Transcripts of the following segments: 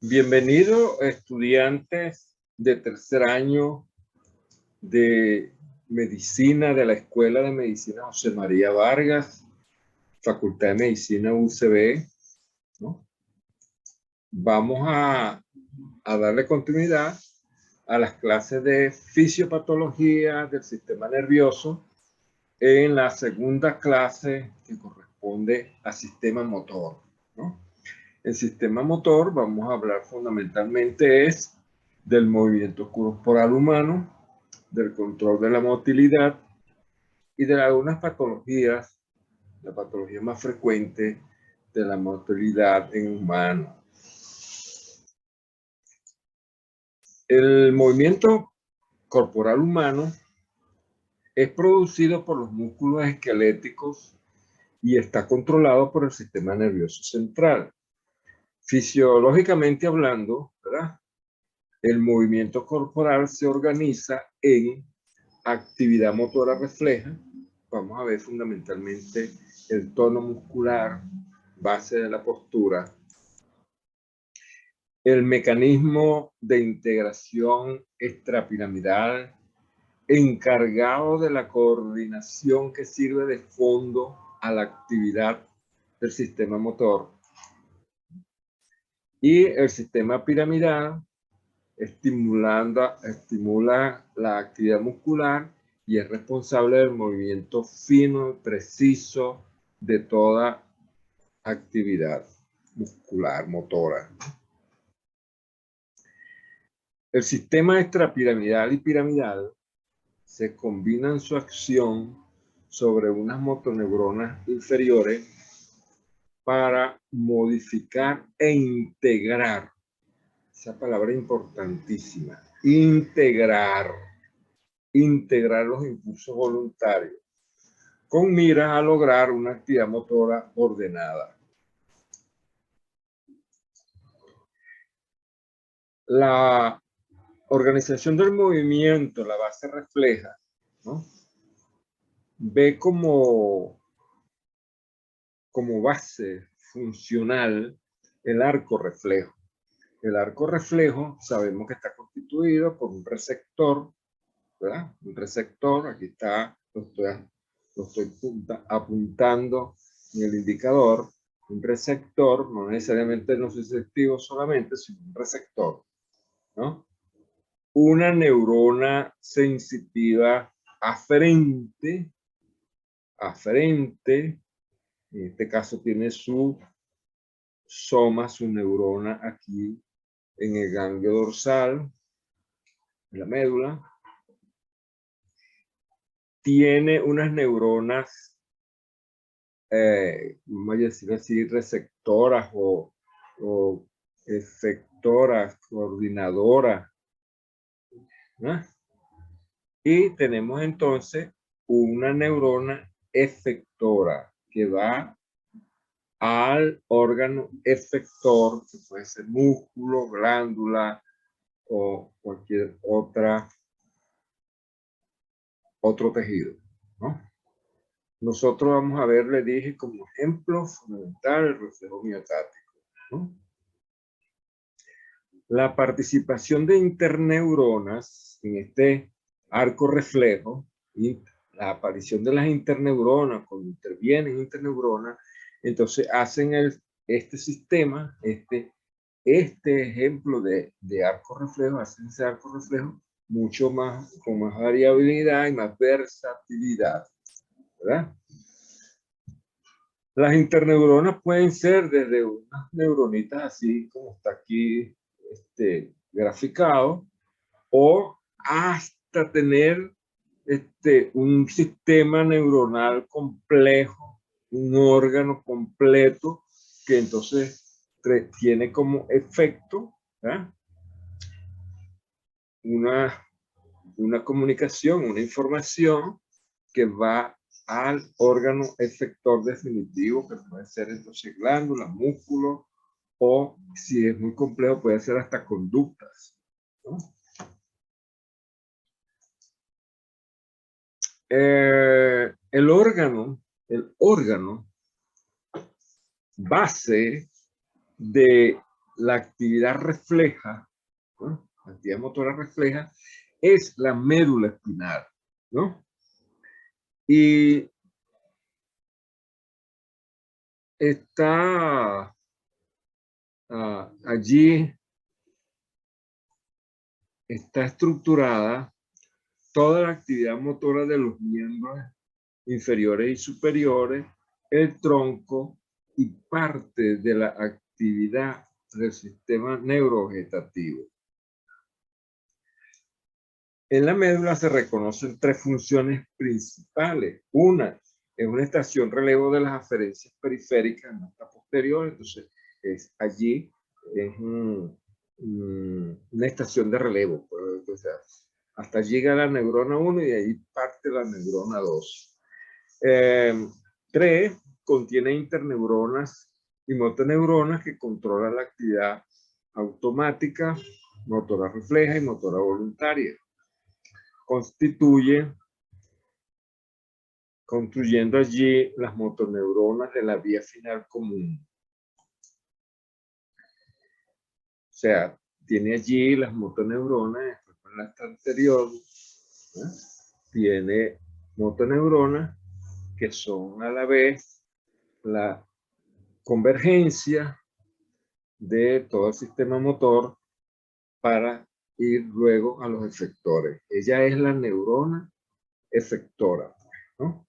Bienvenido, estudiantes de tercer año de Medicina de la Escuela de Medicina José María Vargas, Facultad de Medicina UCB, ¿no? Vamos a darle continuidad a las clases de fisiopatología del sistema nervioso en la segunda clase que corresponde al sistema motor, ¿no? El sistema motor, vamos a hablar fundamentalmente es del movimiento corporal humano, del control de la motilidad y de algunas patologías, la patología más frecuente de la motilidad en humanos. El movimiento corporal humano es producido por los músculos esqueléticos y está controlado por el sistema nervioso central. Fisiológicamente hablando, ¿verdad?, el movimiento corporal se organiza en actividad motora refleja. Vamos a ver fundamentalmente el tono muscular, base de la postura, el mecanismo de integración extrapiramidal encargado de la coordinación que sirve de fondo a la actividad del sistema motor, y el sistema piramidal estimula la actividad muscular y es responsable del movimiento fino y preciso de toda actividad muscular, motora. El sistema extrapiramidal y piramidal se combinan su acción sobre unas motoneuronas inferiores para modificar e integrar. Esa palabra importantísima, integrar los impulsos voluntarios, con miras a lograr una actividad motora ordenada. La organización del movimiento, la base refleja, ¿no?, ve como base funcional el arco reflejo. El arco reflejo sabemos que está constituido por un receptor, ¿verdad? Un receptor, aquí está, lo estoy apuntando en el indicador. Un receptor, no necesariamente nociceptivo solamente, sino un receptor, ¿no? Una neurona sensitiva aferente, en este caso tiene su soma, su neurona aquí en el ganglio dorsal, en la médula. Tiene unas neuronas, vamos a decir así, receptoras o efectoras, coordinadoras, ¿no? Y tenemos entonces una neurona efectora que va al órgano efector, que puede ser músculo, glándula o cualquier otro tejido, ¿no? Nosotros vamos a ver, le dije, como ejemplo fundamental el reflejo miotático, ¿no? La participación de interneuronas en este arco reflejo y la aparición de las interneuronas, cuando intervienen interneuronas, entonces hacen este sistema, este ejemplo de arco reflejo, hacen ese arco reflejo mucho más, con más variabilidad y más versatilidad, ¿verdad? Las interneuronas pueden ser desde unas neuronitas así como está aquí graficado, o hasta tener un sistema neuronal complejo, un órgano completo que entonces tiene como efecto, ¿eh?, una comunicación, una información que va al órgano efector definitivo, que puede ser entonces glándula, músculo, o si es muy complejo puede ser hasta conductas, ¿no? El órgano base de la actividad refleja, ¿no? La actividad motora refleja es la médula espinal, ¿no? Y está allí, está estructurada toda la actividad motora de los miembros inferiores y superiores, el tronco y parte de la actividad del sistema neurovegetativo. En la médula se reconocen tres funciones principales. Una es una estación relevo de las aferencias periféricas en la posterior, entonces allí es una estación de relevo. Pues, o sea, hasta llega la neurona 1 y de ahí parte la neurona 2. 3. Contiene interneuronas y motoneuronas que controlan la actividad automática, motora refleja y motora voluntaria. Construyendo allí las motoneuronas de la vía final común. O sea, tiene allí las motoneuronas, después con la anterior, ¿eh? Tiene motoneuronas que son a la vez la convergencia de todo el sistema motor para ir luego a los efectores. Ella es la neurona efectora, ¿no?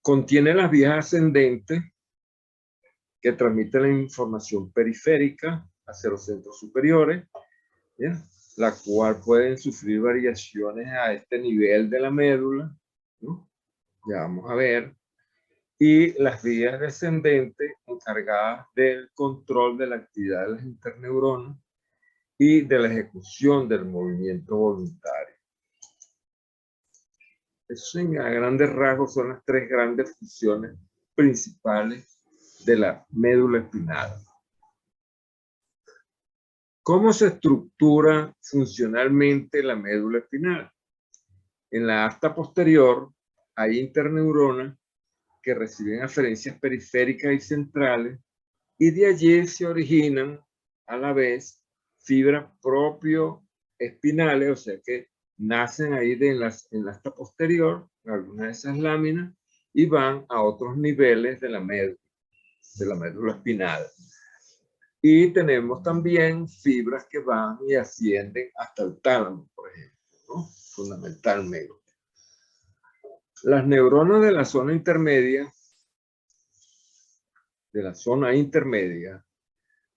Contiene las vías ascendentes que transmiten la información periférica hacia los centros superiores, ¿ya? La cual pueden sufrir variaciones a este nivel de la médula, ¿no? Ya vamos a ver. Y las vías descendentes encargadas del control de la actividad de las interneuronas y de la ejecución del movimiento voluntario. Eso a grandes rasgos son las tres grandes funciones principales de la médula espinal. ¿Cómo se estructura funcionalmente la médula espinal? En la asta posterior hay interneuronas que reciben aferencias periféricas y centrales y de allí se originan a la vez fibras propioespinales, o sea que nacen ahí en la asta posterior, algunas de esas láminas, y van a otros niveles de la médula espinal. Y tenemos también fibras que van y ascienden hasta el tálamo, por ejemplo, ¿no? Fundamentalmente. Las neuronas de la zona intermedia,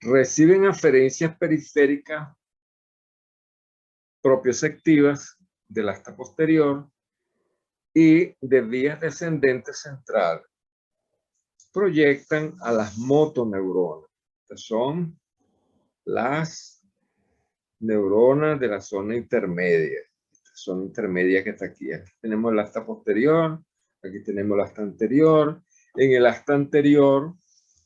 reciben aferencias periféricas propioceptivas del asta posterior y de vías descendentes centrales. Proyectan a las motoneuronas, que son las neuronas de la zona intermedia. Zona intermedia que está aquí. Aquí tenemos el asta posterior, aquí tenemos el asta anterior. En el asta anterior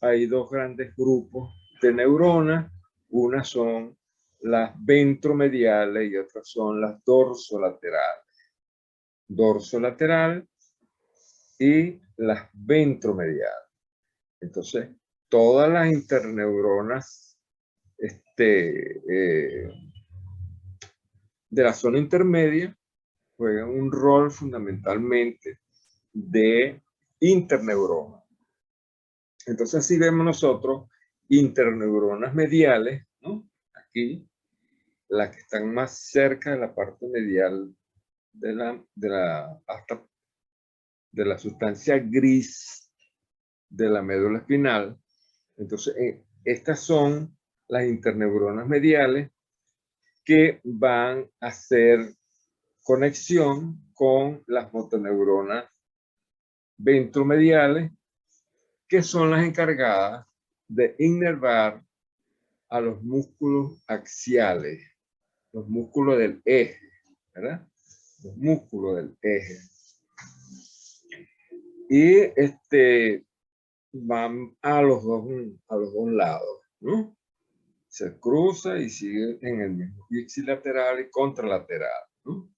hay dos grandes grupos de neuronas. Unas son las ventromediales y otras son las dorsolaterales. Dorsolateral y las ventromediales. Entonces, todas las interneuronas de la zona intermedia juegan un rol fundamentalmente de interneurona. Entonces, así vemos nosotros interneuronas mediales, ¿no? Aquí, las que están más cerca de la parte medial de la sustancia gris de la médula espinal. Entonces, estas son las interneuronas mediales que van a hacer conexión con las motoneuronas ventromediales, que son las encargadas de innervar a los músculos axiales, los músculos del eje, ¿verdad? Los músculos del eje. Y van a los dos lados, ¿no? Se cruza y sigue en el mismo ipsilateral y contralateral, ¿no?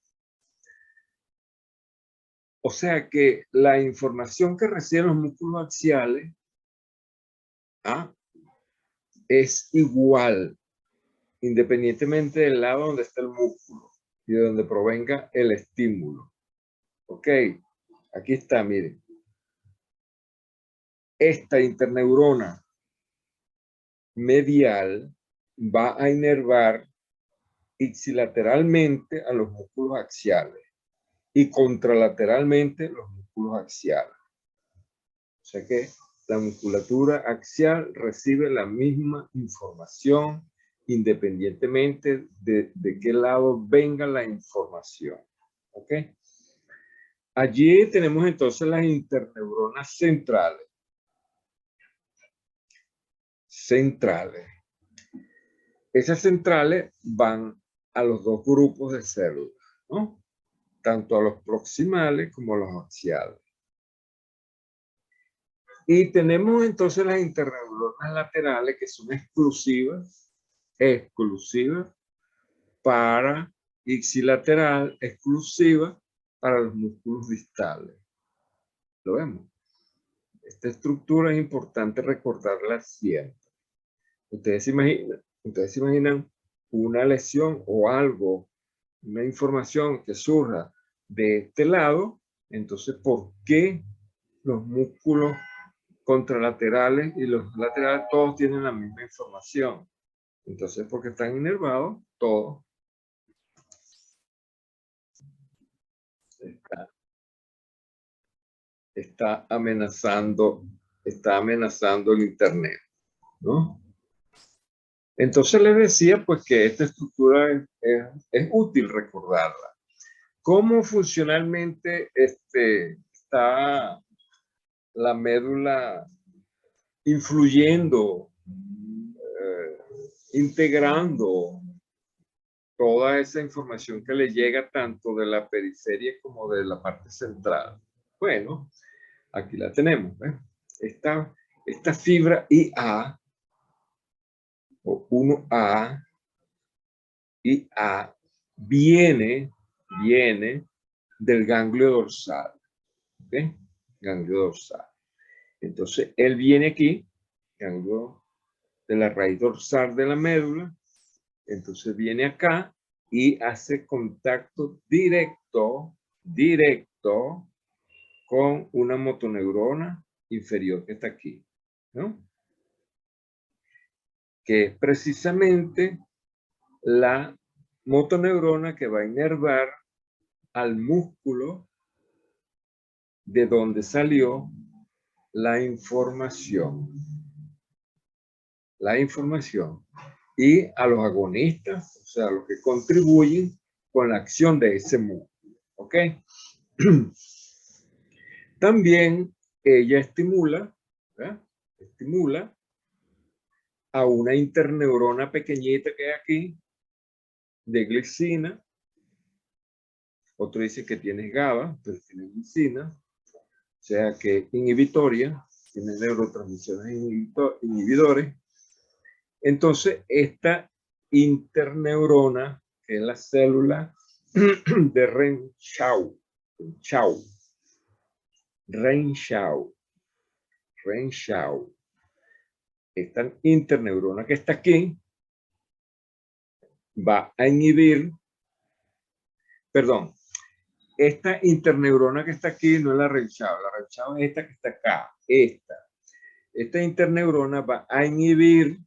O sea que la información que reciben los músculos axiales ¿ah? Es igual, independientemente del lado donde está el músculo y de donde provenga el estímulo. Ok, aquí está, miren. Esta interneurona medial va a inervar ipsilateralmente a los músculos axiales y contralateralmente los músculos axiales. O sea que la musculatura axial recibe la misma información independientemente de qué lado venga la información. ¿Ok? Allí tenemos entonces las interneuronas centrales. Esas centrales van a los dos grupos de células, ¿no? Tanto a los proximales como a los axiales. Y tenemos entonces las interneuronas laterales que son exclusivas para ipsilateral, exclusiva para los músculos distales. ¿Lo vemos? Esta estructura es importante recordarla siempre. Ustedes se imaginan una lesión o algo, una información que surja de este lado, entonces, ¿por qué los músculos contralaterales y los laterales todos tienen la misma información? Entonces, porque están inervados, todos. Está amenazando el internet, ¿no? Entonces les decía pues que esta estructura es útil recordarla. ¿Cómo funcionalmente está la médula influyendo, integrando toda esa información que le llega tanto de la periferia como de la parte central? Bueno, aquí la tenemos. Esta fibra IA o 1A, IA viene del ganglio dorsal. ¿Okay? Ganglio dorsal. Entonces, él viene aquí, ganglio de la raíz dorsal de la médula. Entonces viene acá y hace contacto directo con una motoneurona inferior que está aquí, ¿no? Que es precisamente la motoneurona que va a inervar al músculo de donde salió la información. Y a los agonistas, o sea, a los que contribuyen con la acción de ese músculo. ¿Ok? También ella estimula a una interneurona pequeñita que hay aquí, de glicina. Otro dice que tiene GABA, pero tiene glicina. O sea que inhibitoria, tiene neurotransmisores inhibidores. Entonces, esta interneurona, que es la célula de Renshaw, esta interneurona que está aquí, va a inhibir, perdón, esta interneurona que está aquí no es la Renshaw es esta que está acá, esta interneurona va a inhibir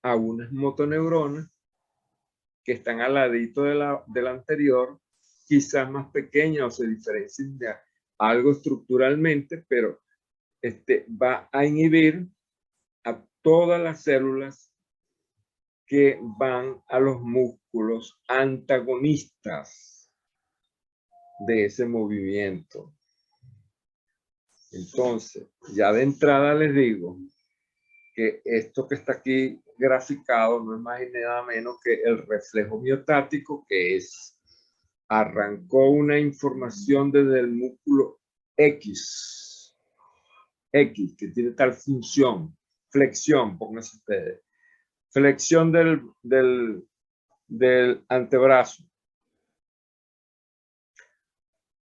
a unas motoneuronas que están al ladito de la anterior, quizás más pequeñas o se diferencien de algo estructuralmente, pero va a inhibir a todas las células que van a los músculos antagonistas de ese movimiento. Entonces, ya de entrada les digo que esto que está aquí graficado no es más y nada menos que el reflejo miotático, que arrancó una información desde el músculo X, que tiene tal función, flexión, pónganse ustedes, flexión del antebrazo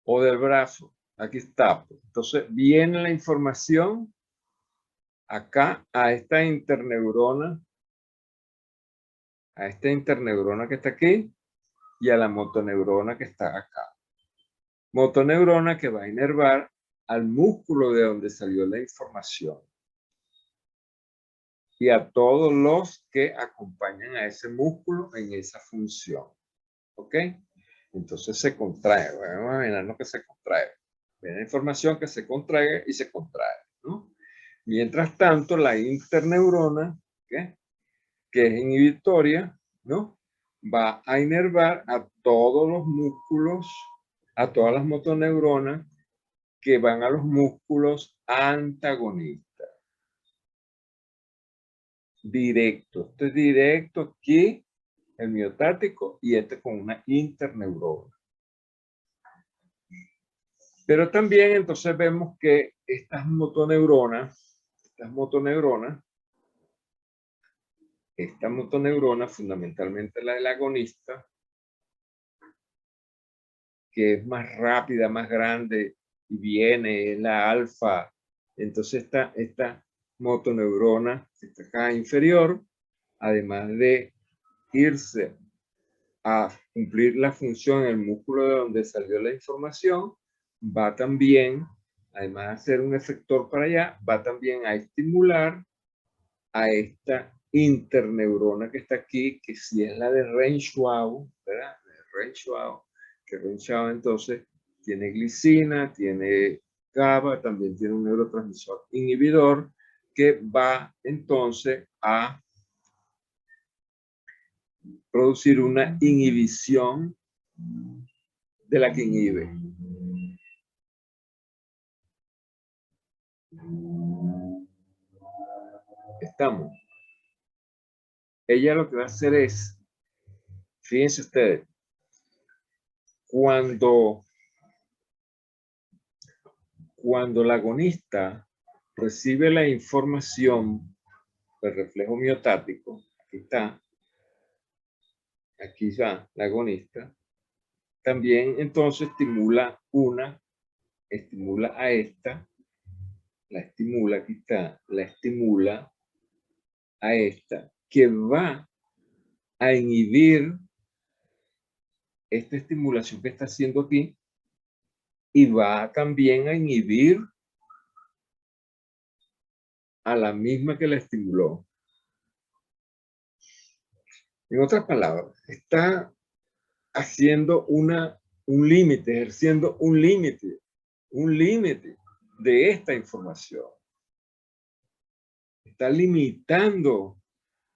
o del brazo. Aquí está. Entonces viene la información acá a esta interneurona que está aquí y a la motoneurona que está acá. Motoneurona que va a inervar al músculo de donde salió la información y a todos los que acompañan a ese músculo en esa función. ¿Ok? Entonces se contrae. Vamos a imaginarnos que se contrae. Ven la información que se contrae y se contrae, ¿no? Mientras tanto, la interneurona, ¿qué? Que es inhibitoria, ¿no? Va a inervar a todos los músculos, a todas las motoneuronas que van a los músculos antagonistas. Directo. Esto es directo aquí, el miotático, y este con una interneurona. Pero también entonces vemos que estas motoneuronas, esta motoneurona, fundamentalmente la del agonista, que es más rápida, más grande, y viene, es la alfa. Entonces esta motoneurona, que está acá inferior, además de irse a cumplir la función en el músculo de donde salió la información, va también, además de ser un efector para allá, va también a estimular a esta interneurona que está aquí, que si es la de Renshaw, ¿verdad? Que Renshaw entonces tiene glicina, tiene GABA, también tiene un neurotransmisor inhibidor que va entonces a producir una inhibición de la que inhibe. Estamos. Ella lo que va a hacer es, fíjense ustedes, cuando el agonista recibe la información del reflejo miotático, aquí está, aquí ya la agonista, también entonces estimula a esta, la estimula, aquí está, la estimula a esta, que va a inhibir esta estimulación que está haciendo aquí y va también a inhibir a la misma que la estimuló. En otras palabras, está haciendo un límite, ejerciendo un límite de esta información. Está limitando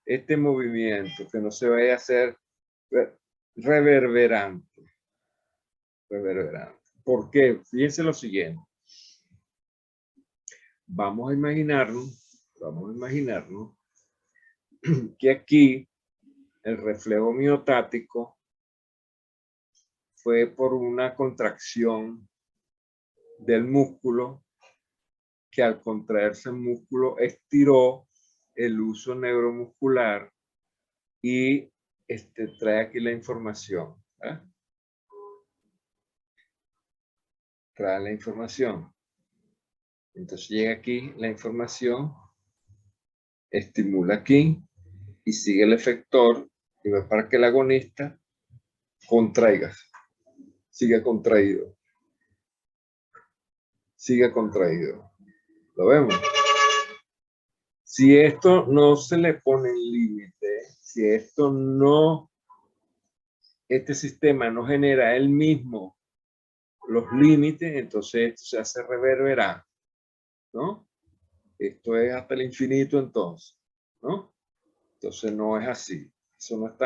este movimiento, que no se vaya a hacer reverberante. ¿Por qué? Fíjense lo siguiente. Vamos a imaginarnos que aquí el reflejo miotático fue por una contracción del músculo, que al contraerse el músculo estiró el uso neuromuscular y trae aquí la información. Trae la información. Entonces llega aquí la información, estimula aquí y sigue el efector y va para que el agonista contraiga. Siga contraído. Siga contraído. ¿Lo vemos? Si esto no se le pone límite, si esto no, este sistema no genera él mismo los límites, entonces esto se hace reverberante, ¿no? Esto es hasta el infinito entonces, ¿no? Entonces no es así. Eso no es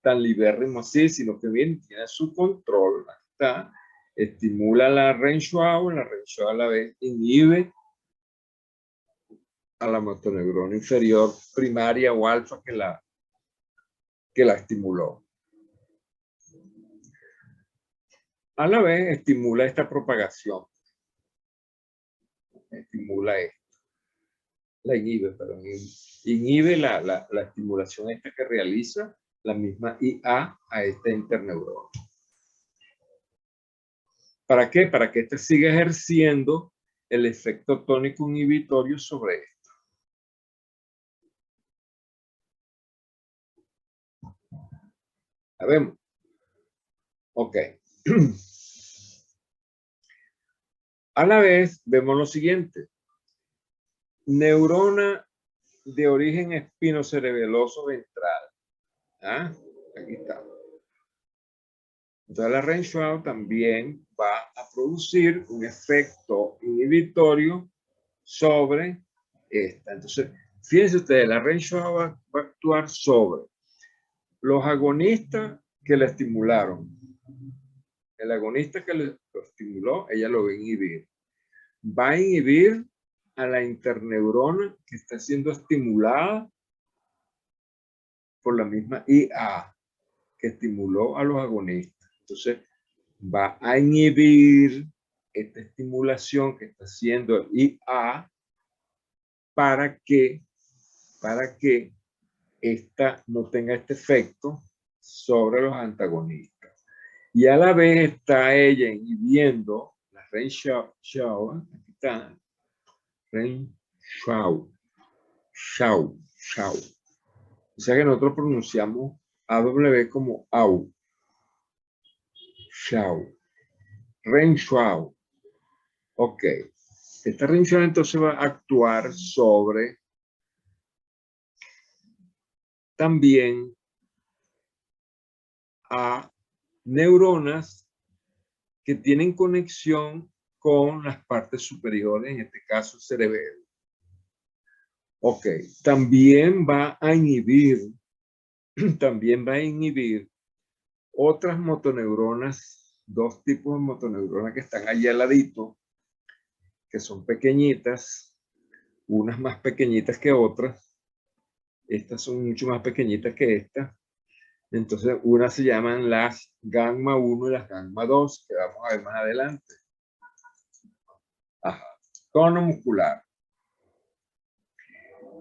tan libérrimo así, sino que bien tiene su control. Está, estimula la Renshaw a la vez inhibe a la motoneurona inferior primaria o alfa que la estimuló. A la vez estimula esta propagación. Estimula esto. La inhibe, perdón. Inhibe la estimulación esta que realiza la misma IA a esta interneurona. ¿Para qué? Para que este siga ejerciendo el efecto tónico inhibitorio sobre esto. ¿La vemos? Ok. A la vez, vemos lo siguiente. Neurona de origen espinocerebeloso ventral. ¿Ah? Aquí está. Entonces la Renshaw también va a producir un efecto inhibitorio sobre esta. Entonces, fíjense ustedes, la Renshaw va a actuar sobre los agonistas que la estimularon. El agonista que lo estimuló, ella lo va a inhibir. Va a inhibir a la interneurona que está siendo estimulada por la misma IA que estimuló a los agonistas. Entonces, va a inhibir esta estimulación que está haciendo el IA para que esta no tenga este efecto sobre los antagonistas. Y a la vez está ella inhibiendo la Renshaw, aquí está, Renshaw, o sea que nosotros pronunciamos AW como AU, Renshaw. Ok. Esta Renshaw entonces va a actuar sobre también a neuronas que tienen conexión con las partes superiores, en este caso el cerebelo. Ok, también va a inhibir otras motoneuronas, dos tipos de motoneuronas que están allí al ladito, que son pequeñitas, unas más pequeñitas que otras. Estas son mucho más pequeñitas que estas. Entonces, unas se llaman las gamma 1 y las gamma 2, que vamos a ver más adelante. Ajá. Tono muscular.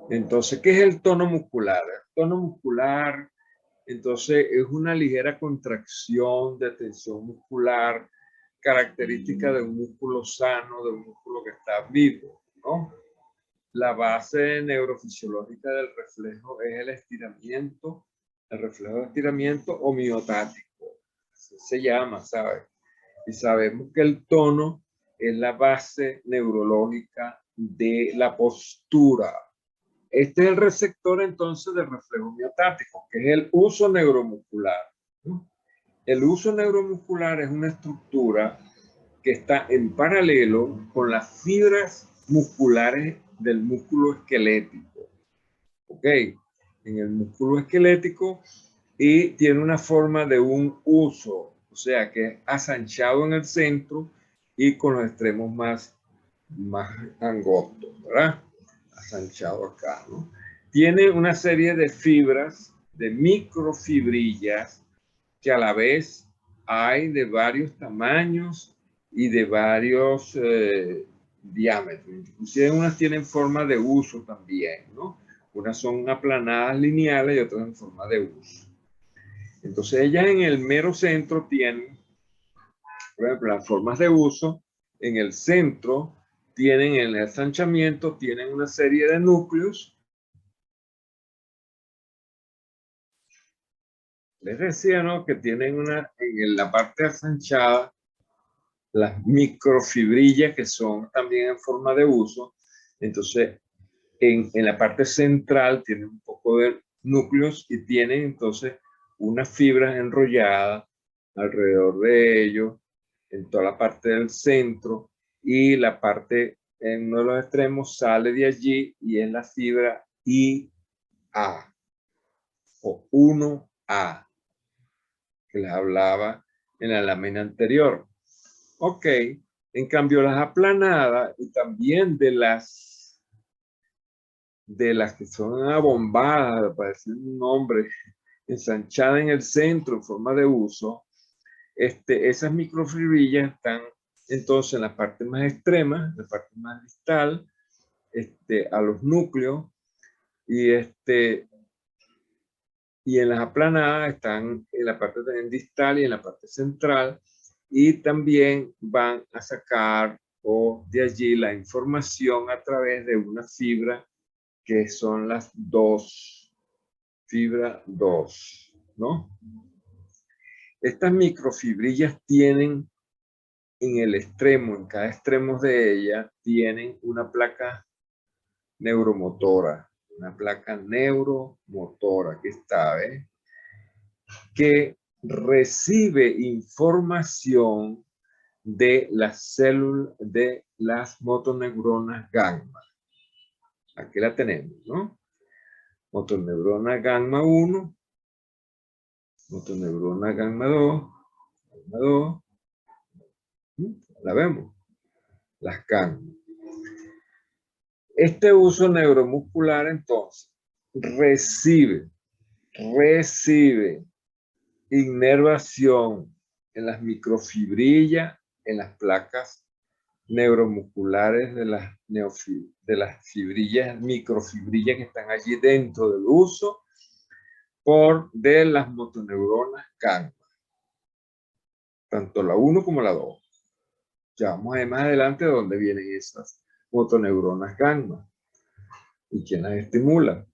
Entonces, ¿qué es el tono muscular? El tono muscular, entonces, es una ligera contracción de tensión muscular, característica de un músculo sano, de un músculo que está vivo, ¿no? La base neurofisiológica del reflejo es el estiramiento, el reflejo de estiramiento homeotático. Así se llama, ¿sabes? Y sabemos que el tono es la base neurológica de la postura. Este es el receptor entonces del reflejo homeotático, que es el uso neuromuscular. El uso neuromuscular es una estructura que está en paralelo con las fibras musculares del músculo esquelético. ¿Ok? En el músculo esquelético y tiene una forma de un uso, o sea que es asanchado en el centro y con los extremos más angostos, ¿verdad? Asanchado acá, ¿no? Tiene una serie de fibras, de microfibrillas, que a la vez hay de varios tamaños y de varios diámetros. Inclusive unas tienen forma de uso también, ¿no? Unas son aplanadas lineales y otras en forma de uso. Entonces ellas en el mero centro tienen, por ejemplo, las formas de uso. En el centro tienen, en el ensanchamiento, tienen una serie de núcleos. Les decía, ¿no? Que tienen en la parte ensanchada, las microfibrillas que son también en forma de uso. Entonces, en la parte central tienen un poco de núcleos y tienen entonces unas fibras enrolladas alrededor de ellos, en toda la parte del centro, y la parte en uno de los extremos sale de allí y es la fibra IA o 1A que les hablaba en la lámina anterior. Ok, en cambio las aplanadas y también de las que son abombadas, para decir un nombre, ensanchadas en el centro en forma de uso, esas microfibrillas están entonces en la parte más extrema, la parte más distal, a los núcleos, y, y en las aplanadas están en la parte también distal y en la parte central, y también van a sacar de allí la información a través de una fibra que son las fibra 2, ¿no? Estas microfibrillas tienen en el extremo, en cada extremo de ella, tienen una placa neuromotora. Una placa neuromotora que está, ¿ves? Que recibe información de las células, de las motoneuronas gamma. Aquí la tenemos, ¿no? Motoneurona gamma 1, motoneurona gamma 2, gamma 2, la vemos, las gamma. Este uso neuromuscular, entonces, recibe inervación en las microfibrillas, en las placas neuromusculares de las fibrillas, microfibrillas que están allí dentro del uso, de las motoneuronas gamma, tanto la 1 como la 2. Ya vamos a ver más adelante de dónde vienen esas motoneuronas gamma y quién las estimula.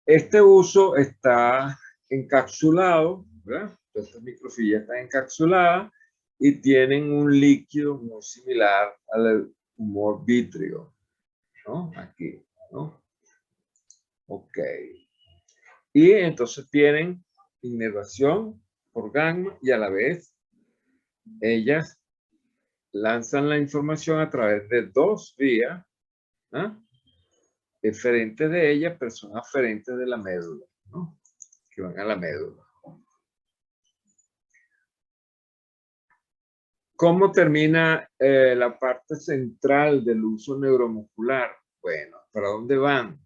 Este uso está encapsulado, ¿verdad? Estas microfibrillas están encapsuladas y tienen un líquido muy similar al humor vítreo, ¿no? Aquí, ¿no? Ok. Y entonces tienen inervación por gamma y a la vez ellas lanzan la información a través de dos vías, ¿no? Eferentes de ellas, pero son aferentes de la médula, ¿no? Que van a la médula. ¿Cómo termina la parte central del uso neuromuscular? Bueno, ¿para dónde van?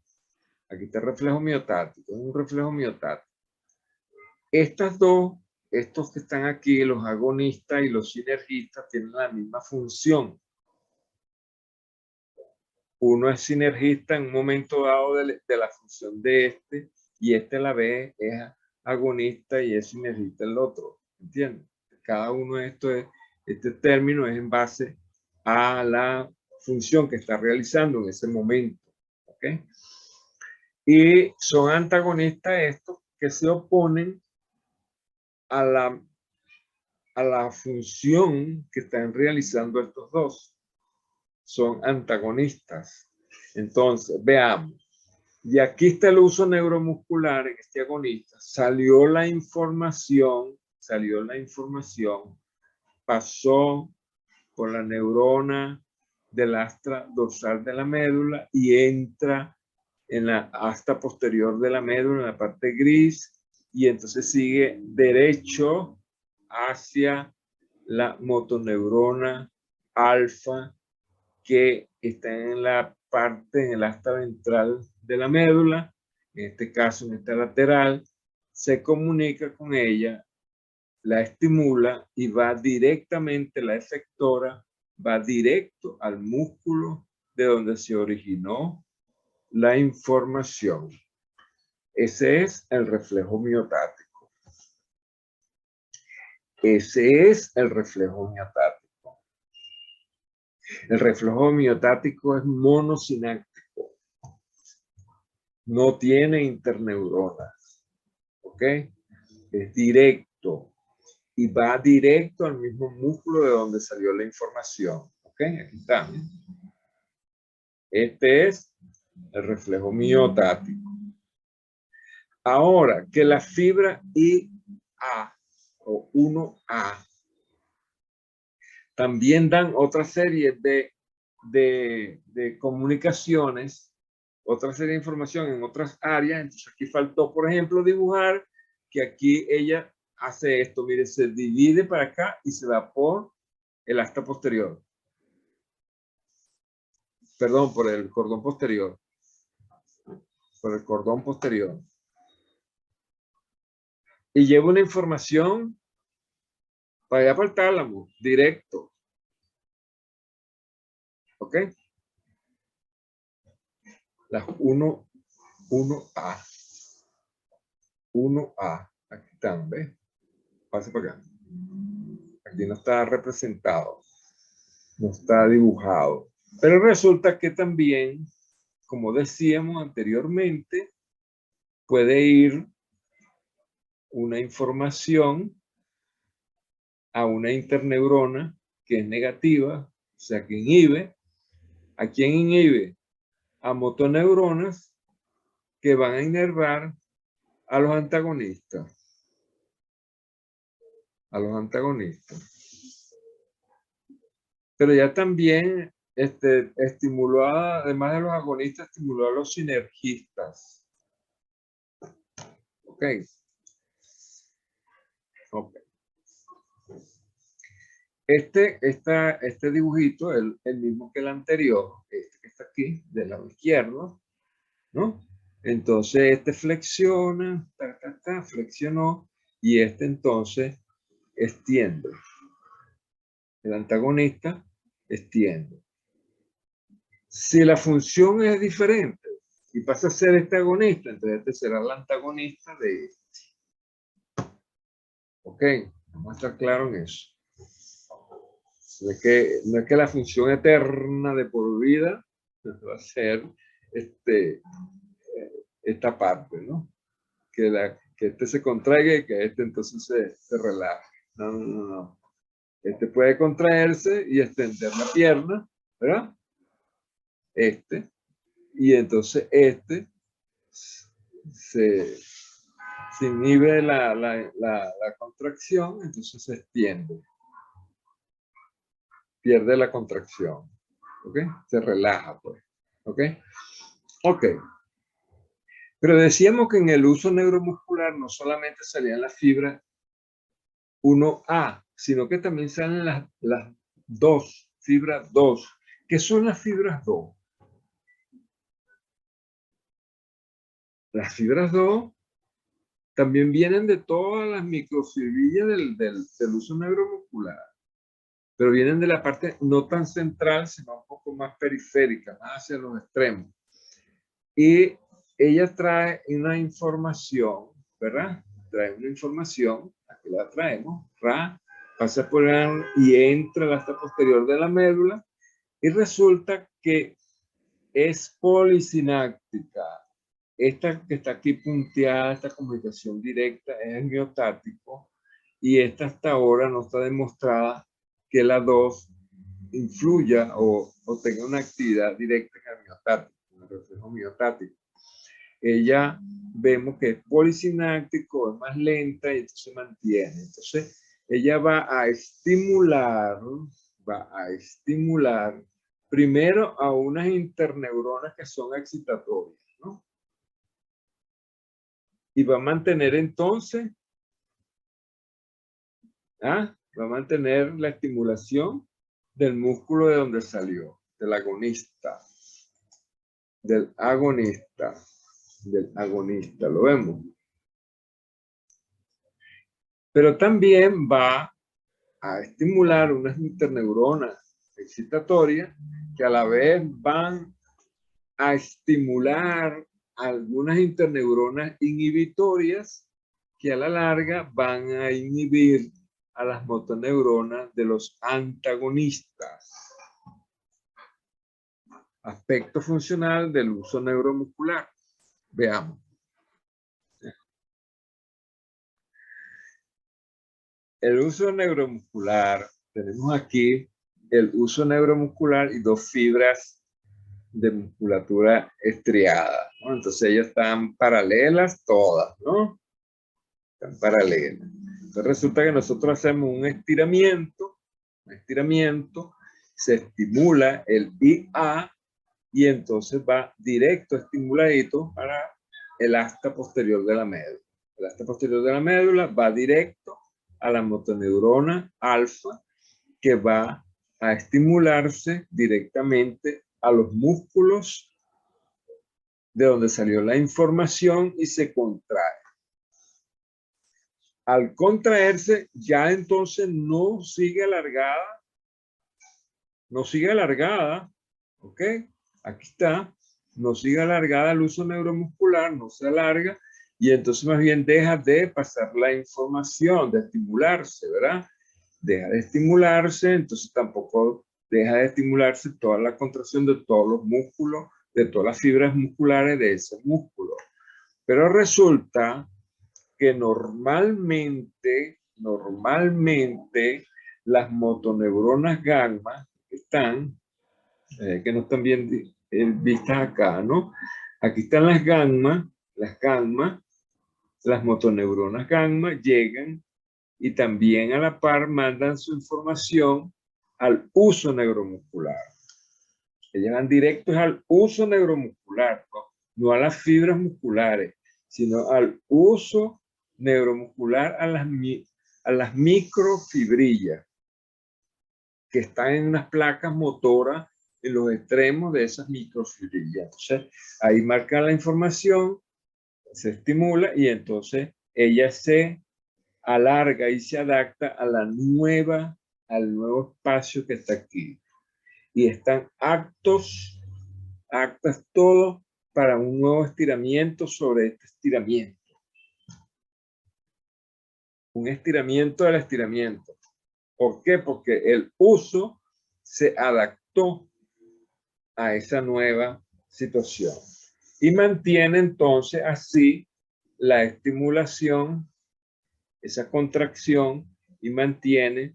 Aquí está el reflejo miotático, es un reflejo miotático. Estos que están aquí, los agonistas y los sinergistas, tienen la misma función. Uno es sinergista en un momento dado de la función de este, y este a la vez es agonista y es sinergista el otro. ¿Entiendes? Cada uno de estos, este término es en base a la función que está realizando en ese momento. ¿Ok? Y son antagonistas estos que se oponen a la función que están realizando estos dos. Son antagonistas. Entonces, veamos. Y aquí está el uso neuromuscular en este agonista. Salió la información, pasó por la neurona del astra dorsal de la médula y entra en la asta posterior de la médula, en la parte gris, y entonces sigue derecho hacia la motoneurona alfa que está en la parte, en el asta ventral de la médula, en este caso en esta lateral, se comunica con ella, la estimula y va directamente, la efectora va directo al músculo de donde se originó la información. Ese es el reflejo miotático. Ese es el reflejo miotático. El reflejo miotático es monosináptico. No tiene interneuronas. ¿Ok? Es directo. Y va directo al mismo músculo de donde salió la información. ¿Ok? Aquí está. Este es el reflejo miotático. Ahora, que la fibra IA o 1A también dan otra serie de comunicaciones, otra serie de información en otras áreas. Entonces aquí faltó, por ejemplo, dibujar que aquí ella hace esto. Mire, se divide para acá y se va por el asta posterior. Perdón, por el cordón posterior. Por el cordón posterior. Y lleva una información para allá para el tálamo, directo. ¿Ok? Las 1A. 1A. Aquí están, ¿ves? Pase para acá. Aquí no está representado. No está dibujado. Pero resulta que también, como decíamos anteriormente, puede ir una información a una interneurona que es negativa, o sea que inhibe. ¿A quién inhibe? A motoneuronas que van a inervar a los antagonistas. A los antagonistas. Pero ya también estimuló, además de los agonistas, estimuló a los sinergistas. Ok. Ok. Este dibujito, el mismo que el anterior, este que está aquí, del lado izquierdo, ¿no? Entonces este flexiona, flexionó, y este entonces extiende. El antagonista extiende. Si la función es diferente y pasa a ser este agonista, entonces este será el antagonista de este. Ok, vamos a estar claro en eso. No es que la función eterna de por vida va a ser esta parte, ¿no? Que este se contraiga y que este entonces se relaje. No. Este puede contraerse y extender la pierna, ¿verdad? Y entonces se inhibe la contracción, entonces se extiende. Pierde la contracción. ¿Ok? Se relaja, pues. ¿Ok? Ok. Pero decíamos que en el uso neuromuscular no solamente salían las fibras 1A, sino que también salen las 2, fibras 2. ¿Qué son las fibras 2? Las fibras 2 también vienen de todas las microfibrilas del uso neuromuscular, pero vienen de la parte no tan central, sino un poco más periférica, más hacia los extremos. Y ella trae una información, ¿verdad? Trae una información, aquí la traemos, pasa por el y entra a la asta posterior de la médula, y resulta que es polisináctica. Esta que está aquí punteada, esta comunicación directa, es el miotático, y esta hasta ahora no está demostrada que la 2 influya o tenga una actividad directa en el miotático, en el reflejo miotático. Ella vemos que es polisináctico, es más lenta y entonces se mantiene. Entonces, ella va a estimular primero a unas interneuronas que son excitatorias, ¿no? Y va a mantener entonces, va a mantener la estimulación del músculo de donde salió, del agonista, ¿lo vemos? Pero también va a estimular unas interneuronas excitatorias que a la vez van a estimular algunas interneuronas inhibitorias que a la larga van a inhibir a las motoneuronas de los antagonistas. Aspecto funcional del uso neuromuscular. Veamos. El uso neuromuscular, tenemos aquí el uso neuromuscular y dos fibras de musculatura estriada, ¿no? Entonces ellas están paralelas todas, ¿no? Están paralelas. Entonces resulta que nosotros hacemos un estiramiento, se estimula el IA y entonces va directo estimuladito para el asta posterior de la médula. El asta posterior de la médula va directo a la motoneurona alfa, que va a estimularse directamente a los músculos de donde salió la información y se contrae. Al contraerse, ya entonces no sigue alargada, ¿ok? Aquí está, no sigue alargada el uso neuromuscular, no se alarga, y entonces más bien deja de pasar la información, de estimularse, ¿verdad? Deja de estimularse, entonces tampoco deja de estimularse toda la contracción de todos los músculos, de todas las fibras musculares de ese músculo. Pero resulta que normalmente las motoneuronas gamma están, que no están bien vistas acá, ¿no? Aquí están las gamma, las motoneuronas gamma llegan y también a la par mandan su información al uso neuromuscular. Ellas van directos al uso neuromuscular, no a las fibras musculares, sino al uso neuromuscular, a las microfibrillas que están en unas placas motoras en los extremos de esas microfibrillas. Entonces, ahí marca la información, se estimula y entonces ella se alarga y se adapta a al nuevo espacio que está aquí. Y están actas todo para un nuevo estiramiento sobre este estiramiento. Un estiramiento del estiramiento. ¿Por qué? Porque el uso se adaptó a esa nueva situación. Y mantiene entonces así la estimulación, esa contracción, y mantiene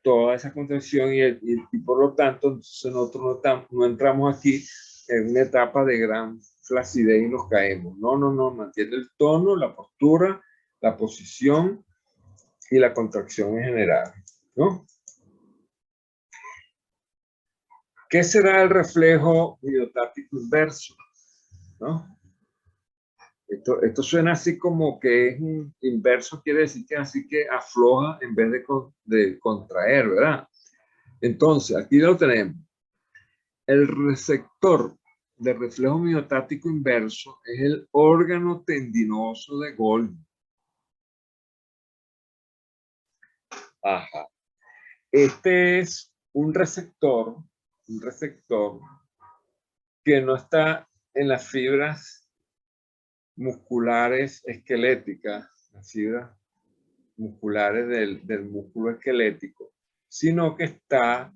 toda esa contracción y por lo tanto nosotros no entramos aquí en una etapa de gran flacidez y nos caemos. No, mantiene el tono, la postura, la posición y la contracción en general, ¿no? ¿Qué será el reflejo miotático inverso? ¿No? Esto suena así como que es un inverso, quiere decir que así que afloja en vez de contraer, ¿verdad? Entonces, aquí lo tenemos. El receptor de reflejo miotático inverso es el órgano tendinoso de Golgi. Ajá. Este es un receptor que no está en las fibras musculares esqueléticas, las fibras musculares del músculo esquelético, sino que está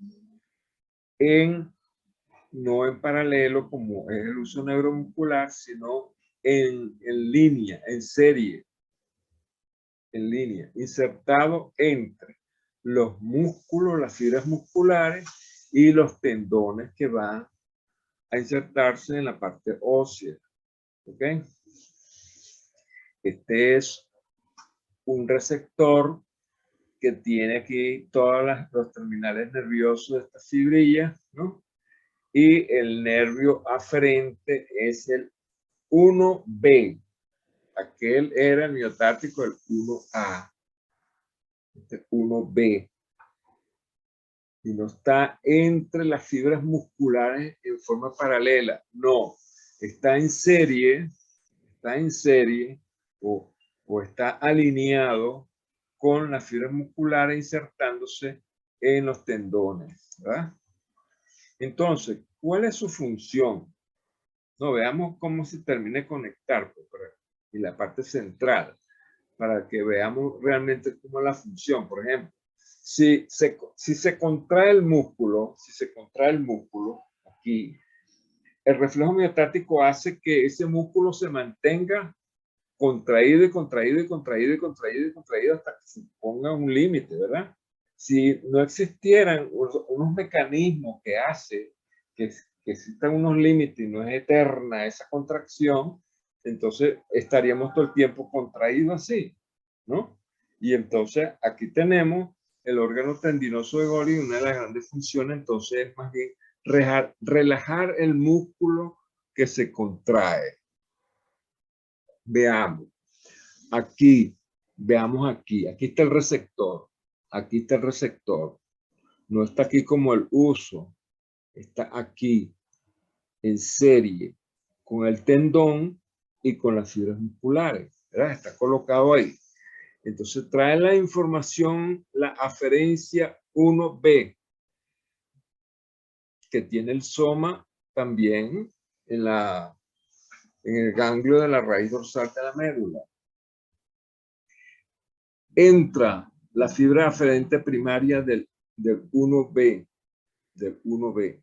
no en paralelo como es el uso neuromuscular, sino en línea, en serie, insertado entre los músculos, las fibras musculares y los tendones que van a insertarse en la parte ósea. ¿Ok? Este es un receptor que tiene aquí todos los terminales nerviosos de esta fibrilla, ¿no? Y el nervio aferente es el 1B. Aquel era el miotático, el 1A. Este 1B. Y no está entre las fibras musculares en forma paralela. No, está en serie o está alineado con las fibras musculares insertándose en los tendones, ¿verdad? Entonces, ¿cuál es su función? No, veamos cómo se termina de conectar, y la parte central, para que veamos realmente cómo es la función. Por ejemplo, si se contrae el músculo, aquí, el reflejo miotático hace que ese músculo se mantenga contraído hasta que se ponga un límite, ¿verdad? Si no existieran unos mecanismos que hacen que existan unos límites y no es eterna esa contracción, entonces estaríamos todo el tiempo contraídos así, ¿no? Y entonces aquí tenemos el órgano tendinoso de Golgi. Una de las grandes funciones entonces es más bien relajar el músculo que se contrae. Veamos aquí está el receptor, no está aquí como el uso, está aquí en serie con el tendón y con las fibras musculares, ¿verdad? Está colocado ahí. Entonces trae la información, la aferencia 1B, que tiene el soma también en el ganglio de la raíz dorsal de la médula. Entra la fibra aferente primaria del 1B,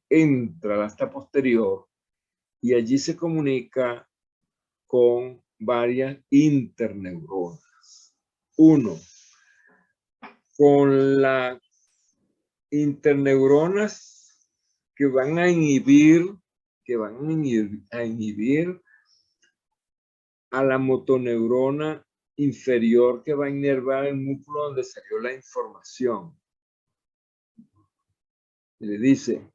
entra a la asta posterior y allí se comunica con varias interneuronas. Uno, con las interneuronas que van a inhibir a la motoneurona inferior que va a inervar el músculo donde salió la información. Y le dice,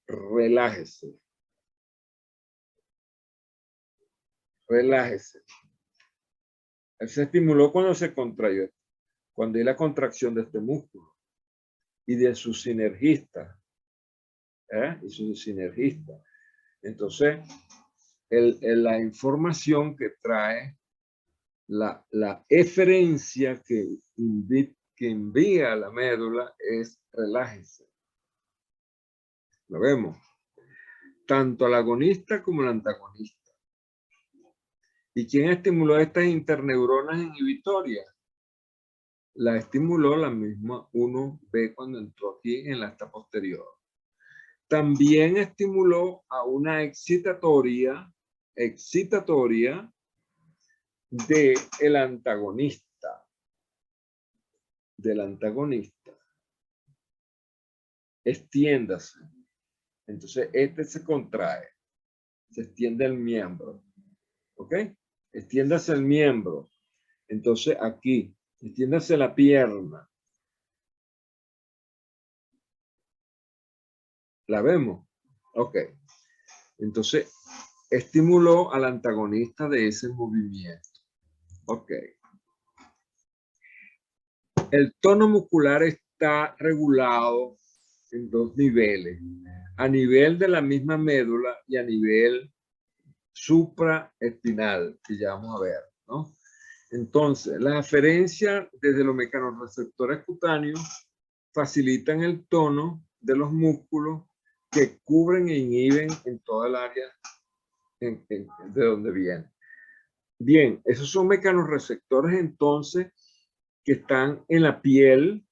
relájese. Relájese. Él se estimuló cuando se contrayó, cuando hay la contracción de este músculo y de su sinergista. Y su sinergista. Entonces, la información que trae, la eferencia que envía a la médula es relájese. Lo vemos. Tanto al agonista como al antagonista. ¿Y quién estimuló estas interneuronas inhibitorias? La estimuló la misma 1B cuando entró aquí en la asta posterior. También estimuló a una excitatoria del antagonista. Extiéndase. Entonces, este se contrae. Se extiende el miembro. ¿Ok? Extiéndase el miembro. Entonces, aquí. Extiéndase la pierna. ¿La vemos? Ok. Entonces, estimuló al antagonista de ese movimiento. Ok. El tono muscular está regulado en dos niveles. A nivel de la misma médula y a nivel supraespinal, que ya vamos a ver, ¿no? Entonces, la aferencia desde los mecanorreceptores cutáneos facilitan el tono de los músculos que cubren e inhiben en toda el área de donde vienen. Bien, esos son mecanorreceptores entonces que están en la piel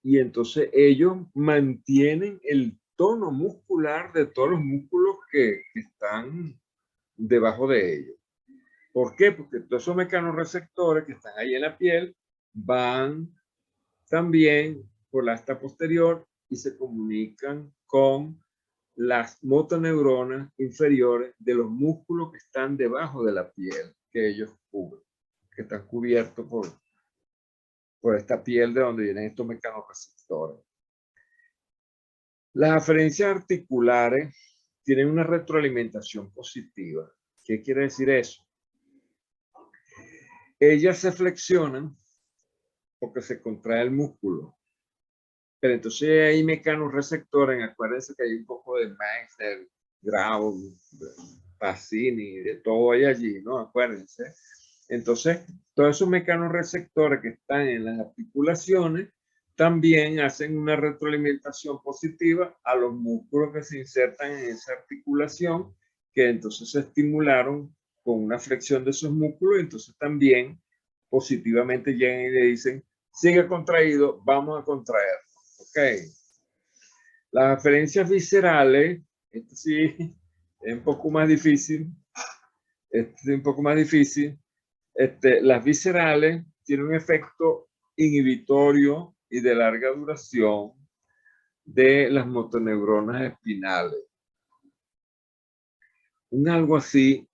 y entonces ellos mantienen el tono muscular de todos los músculos que están debajo de ellos. ¿Por qué? Porque todos esos mecanorreceptores que están ahí en la piel van también por la asta posterior y se comunican con las motoneuronas inferiores de los músculos que están debajo de la piel que ellos cubren, que están cubiertos por esta piel de donde vienen estos mecanorreceptores. Las aferencias articulares tienen una retroalimentación positiva. ¿Qué quiere decir eso? Ellas se flexionan porque se contrae el músculo. Pero entonces hay mecanorreceptores, acuérdense que hay un poco de Meixner, Grau, Pacini, de todo hay allí, ¿no? Acuérdense. Entonces, todos esos mecanorreceptores que están en las articulaciones también hacen una retroalimentación positiva a los músculos que se insertan en esa articulación, que entonces se estimularon con una flexión de esos músculos, y entonces también positivamente llegan y le dicen, sigue contraído, vamos a contraer. Ok. Las aferencias viscerales, esto sí es un poco más difícil. Las viscerales tienen un efecto inhibitorio y de larga duración de las motoneuronas espinales. Un algo así.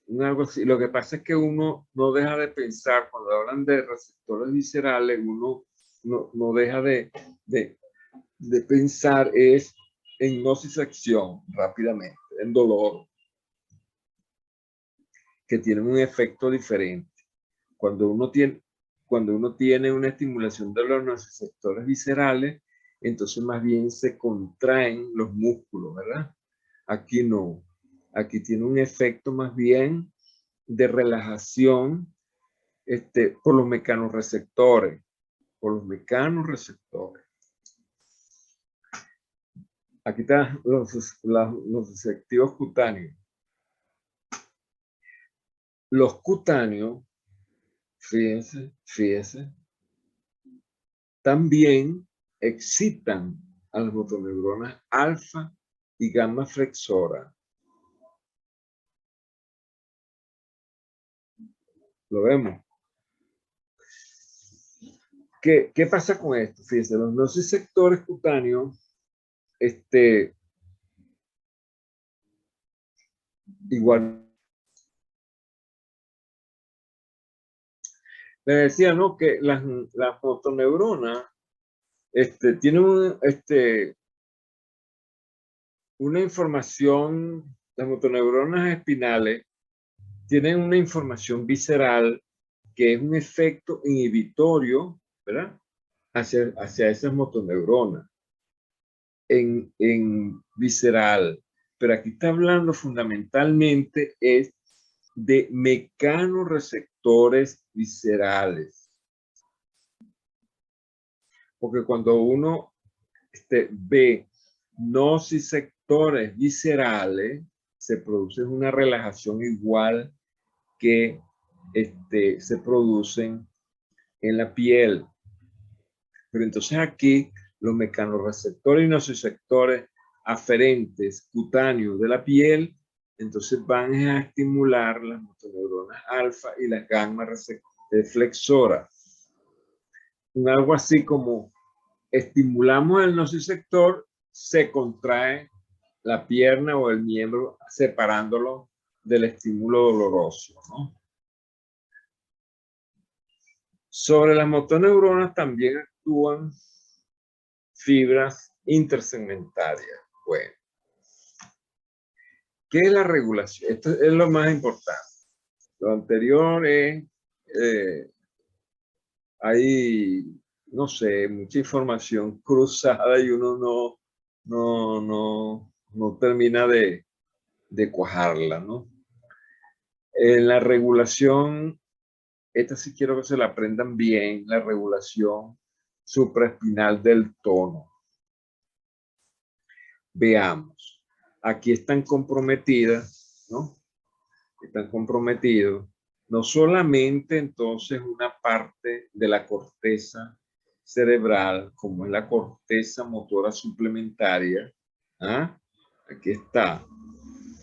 Lo que pasa es que uno no deja de pensar, cuando hablan de receptores viscerales, uno no deja de pensar es en nocicepción rápidamente, en dolor, que tienen un efecto diferente. Cuando uno tiene una estimulación de los nociceptores viscerales, entonces más bien se contraen los músculos, ¿verdad? Aquí no. Aquí tiene un efecto más bien de relajación por los mecanorreceptores. Aquí están los receptivos cutáneos. Los cutáneos, fíjense, también excitan a las motoneuronas alfa y gamma flexora. Lo vemos. ¿Qué pasa con esto? Fíjense, los nociceptores cutáneos, igual, les decía, ¿no? Que las motoneuronas tienen una información, las motoneuronas espinales tienen una información visceral que es un efecto inhibitorio, ¿verdad? Hacia esas motoneuronas en visceral. Pero aquí está hablando fundamentalmente es de mecanorreceptores viscerales. Porque cuando uno ve nociceptores viscerales, se produce una relajación igual que se producen en la piel. Pero entonces aquí los mecanorreceptores y nociceptores aferentes cutáneos de la piel, entonces van a estimular las motoneuronas alfa y las gamma flexoras. Algo así como estimulamos el nociceptor, se contrae la pierna o el miembro separándolo del estímulo doloroso, ¿no? Sobre las motoneuronas también actúan fibras intersegmentarias. Bueno, ¿qué es la regulación? Esto es lo más importante. Lo anterior es, hay, no sé, mucha información cruzada y uno no termina de cuajarla, ¿no? En la regulación, esta sí quiero que se la aprendan bien, la regulación supraespinal del tono. Veamos, aquí están comprometidas, ¿no? Están comprometidos no solamente entonces una parte de la corteza cerebral, como es la corteza motora suplementaria, ¿ah? Aquí está,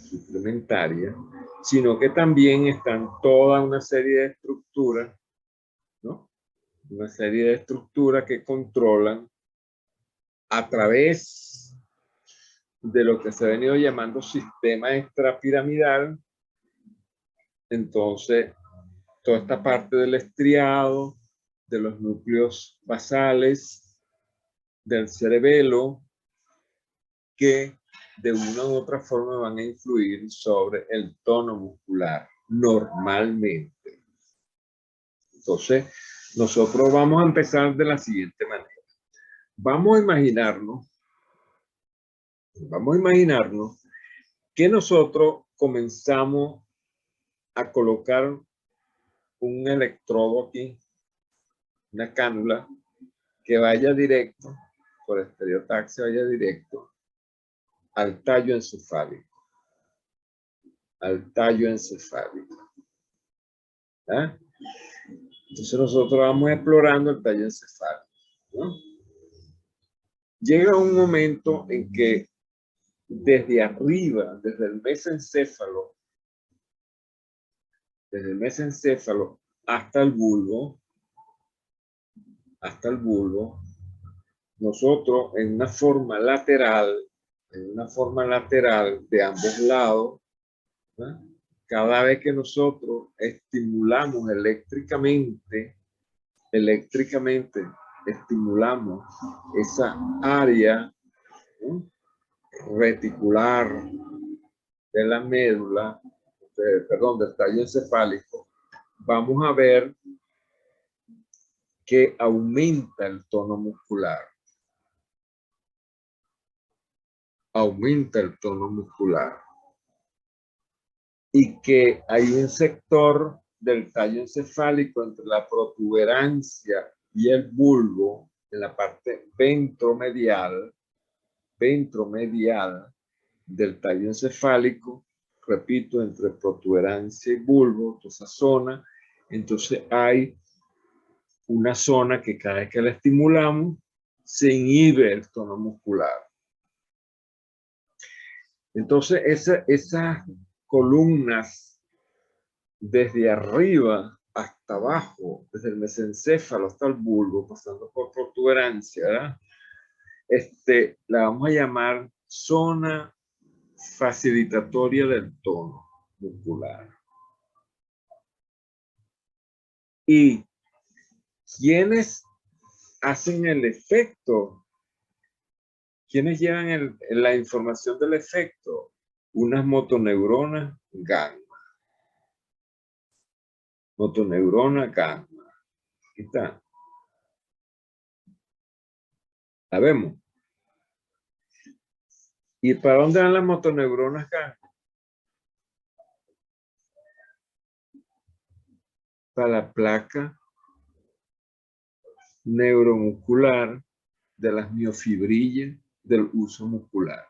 suplementaria, sino que también están toda una serie de estructuras, ¿no? Una serie de estructuras que controlan a través de lo que se ha venido llamando sistema extrapiramidal. Entonces, toda esta parte del estriado, de los núcleos basales, del cerebelo, que de una u otra forma van a influir sobre el tono muscular, normalmente. Entonces, nosotros vamos a empezar de la siguiente manera. Vamos a imaginarnos que nosotros comenzamos a colocar un electrodo aquí, una cánula, que vaya directo, por estereotaxia, vaya directo al tallo encefálico. Al tallo encefálico. ¿Ah? Entonces nosotros vamos explorando el tallo encefálico, ¿no? Llega un momento en que desde arriba, desde el mesencéfalo hasta el bulbo, nosotros en una forma lateral de ambos lados, ¿no? Cada vez que nosotros estimulamos eléctricamente estimulamos esa área, ¿no? Reticular de la médula, del tallo encefálico, vamos a ver que aumenta el tono muscular. Aumenta el tono muscular. Y que hay un sector del tallo encefálico entre la protuberancia y el bulbo, en la parte ventromedial del tallo encefálico, repito, entre protuberancia y bulbo, toda esa zona. Entonces hay una zona que cada vez que la estimulamos, se inhibe el tono muscular. Entonces esas columnas desde arriba hasta abajo, desde el mesencéfalo hasta el bulbo, pasando por protuberancia, ¿verdad? La vamos a llamar zona facilitatoria del tono muscular. ¿Y quiénes hacen el efecto? ¿Quiénes llevan la información del efecto? Unas motoneuronas gamma. Motoneurona gamma. Aquí está. La vemos. ¿Y para dónde van las motoneuronas gamma? Para la placa neuromuscular de las miofibrillas del uso muscular.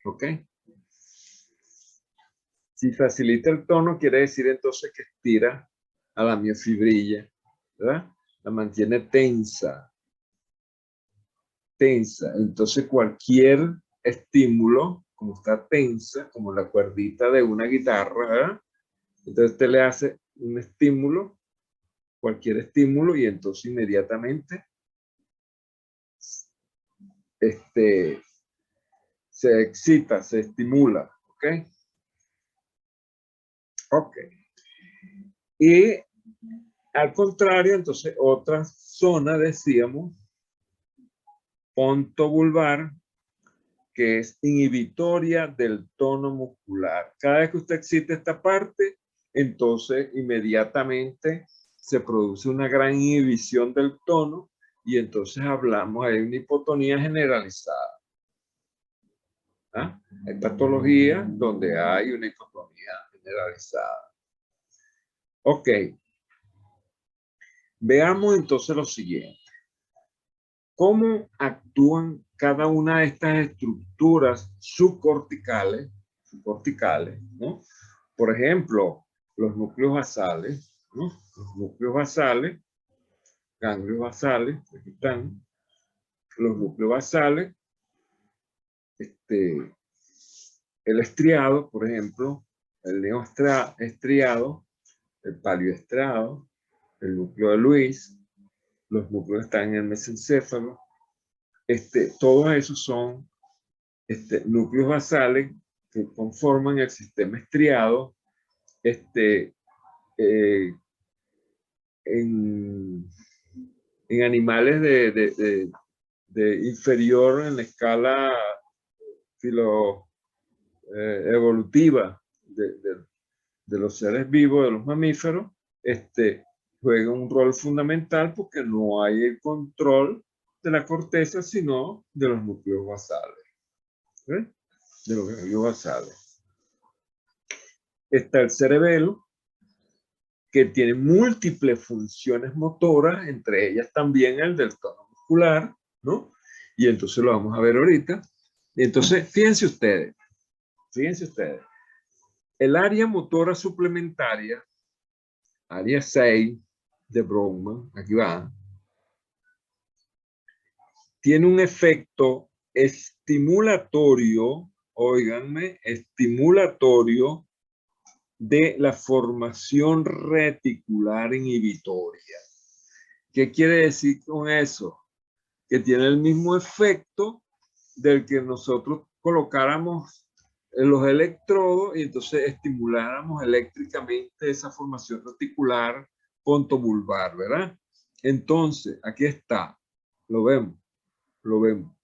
¿Ok? Si facilita el tono, quiere decir entonces que estira a la miofibrilla, ¿verdad? La mantiene tensa. Tensa. Entonces cualquier estímulo, como está tensa, como la cuerdita de una guitarra, ¿verdad? Entonces usted le hace un estímulo, cualquier estímulo, y entonces inmediatamente se excita, se estimula, ¿ok? Ok. Y al contrario, entonces otra zona, decíamos, pontobulbar, que es inhibitoria del tono muscular. Cada vez que usted excita esta parte, entonces inmediatamente se produce una gran inhibición del tono y entonces hablamos de una hipotonía generalizada. ¿Ah? Hay patologías donde hay una hipotonía generalizada. Ok. Veamos entonces lo siguiente. ¿Cómo actúan cada una de estas estructuras subcorticales, ¿no? Por ejemplo, los núcleos basales, ¿no? Los núcleos basales, ganglios basales, aquí están, los núcleos basales, el estriado, por ejemplo, el neoestriado, el palioestriado, el núcleo de Luis, los núcleos están en el mesencéfalo. Todos esos son núcleos basales que conforman el sistema estriado en animales de inferior en la escala evolutiva de los seres vivos, de los mamíferos, juega un rol fundamental porque no hay el control de la corteza, sino de los núcleos basales. ¿Eh? De los ganglios basales. Está el cerebelo, que tiene múltiples funciones motoras, entre ellas también el del tono muscular, ¿no? Y entonces lo vamos a ver ahorita. Entonces, fíjense ustedes, el área motora suplementaria, área 6 de Brodmann, aquí va, tiene un efecto estimulatorio, óiganme, estimulatorio de la formación reticular inhibitoria. ¿Qué quiere decir con eso? Que tiene el mismo efecto del que nosotros colocáramos en los electrodos y entonces estimuláramos eléctricamente esa formación reticular pontobulbar, ¿verdad? Entonces, aquí está. Lo vemos, lo vemos,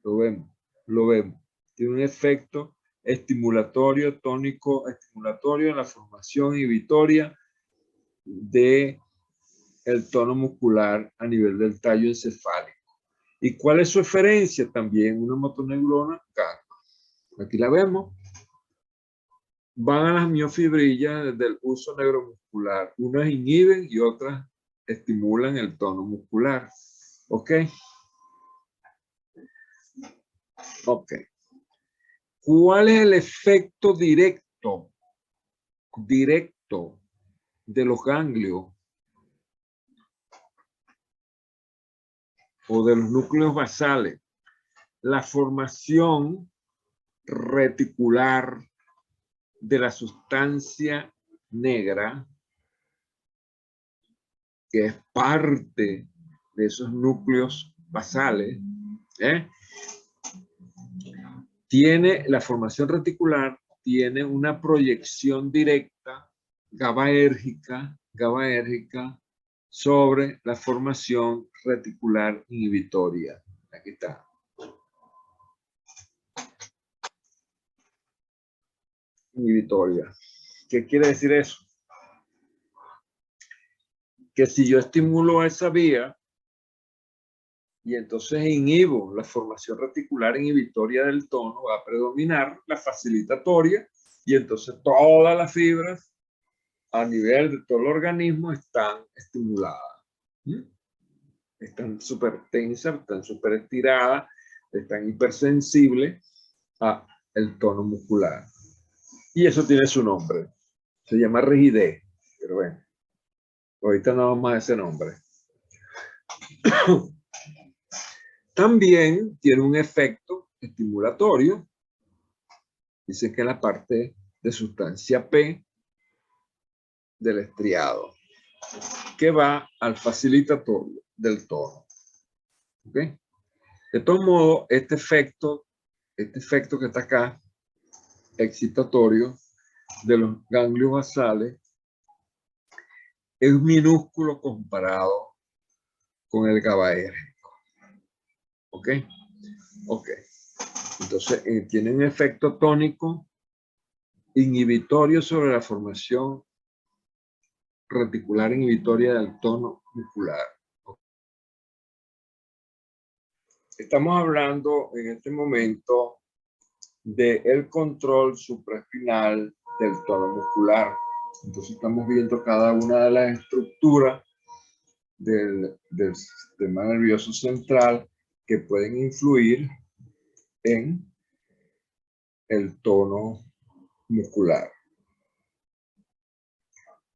lo vemos, lo vemos. Tiene un efecto estimulatorio, tónico, estimulatorio en la formación inhibitoria de el tono muscular a nivel del tallo encefálico. ¿Y cuál es su eferencia? También una motoneurona gamma. Aquí la vemos. Van a las miofibrillas desde el uso neuromuscular. Unas inhiben y otras estimulan el tono muscular. ¿Ok? Ok. ¿Cuál es el efecto directo de los ganglios o de los núcleos basales? La formación reticular de la sustancia negra que es parte de esos núcleos basales, tiene la formación reticular, tiene una proyección directa GABAérgica sobre la formación reticular inhibitoria. Aquí está. Inhibitoria. ¿Qué quiere decir eso? Que si yo estimulo esa vía y entonces inhibo la formación reticular inhibitoria del tono, va a predominar la facilitatoria y entonces todas las fibras a nivel de todo el organismo están estimuladas. Están súper tensas, están súper estiradas, están hipersensibles al tono muscular. Y eso tiene su nombre. Se llama rigidez. Pero bueno, ahorita no vamos a ese nombre. También tiene un efecto estimulatorio. Dice que es la parte de sustancia P del estriado, que va al facilitatorio del tono. ¿Okay? De todo modo, este efecto que está acá, excitatorio de los ganglios basales, es minúsculo comparado con el GABAérgico. ¿Ok? Ok. Entonces, tiene un efecto tónico inhibitorio sobre la formación reticular inhibitoria del tono muscular. Estamos hablando en este momento del control supraespinal del tono muscular. Entonces estamos viendo cada una de las estructuras del sistema nervioso central que pueden influir en el tono muscular.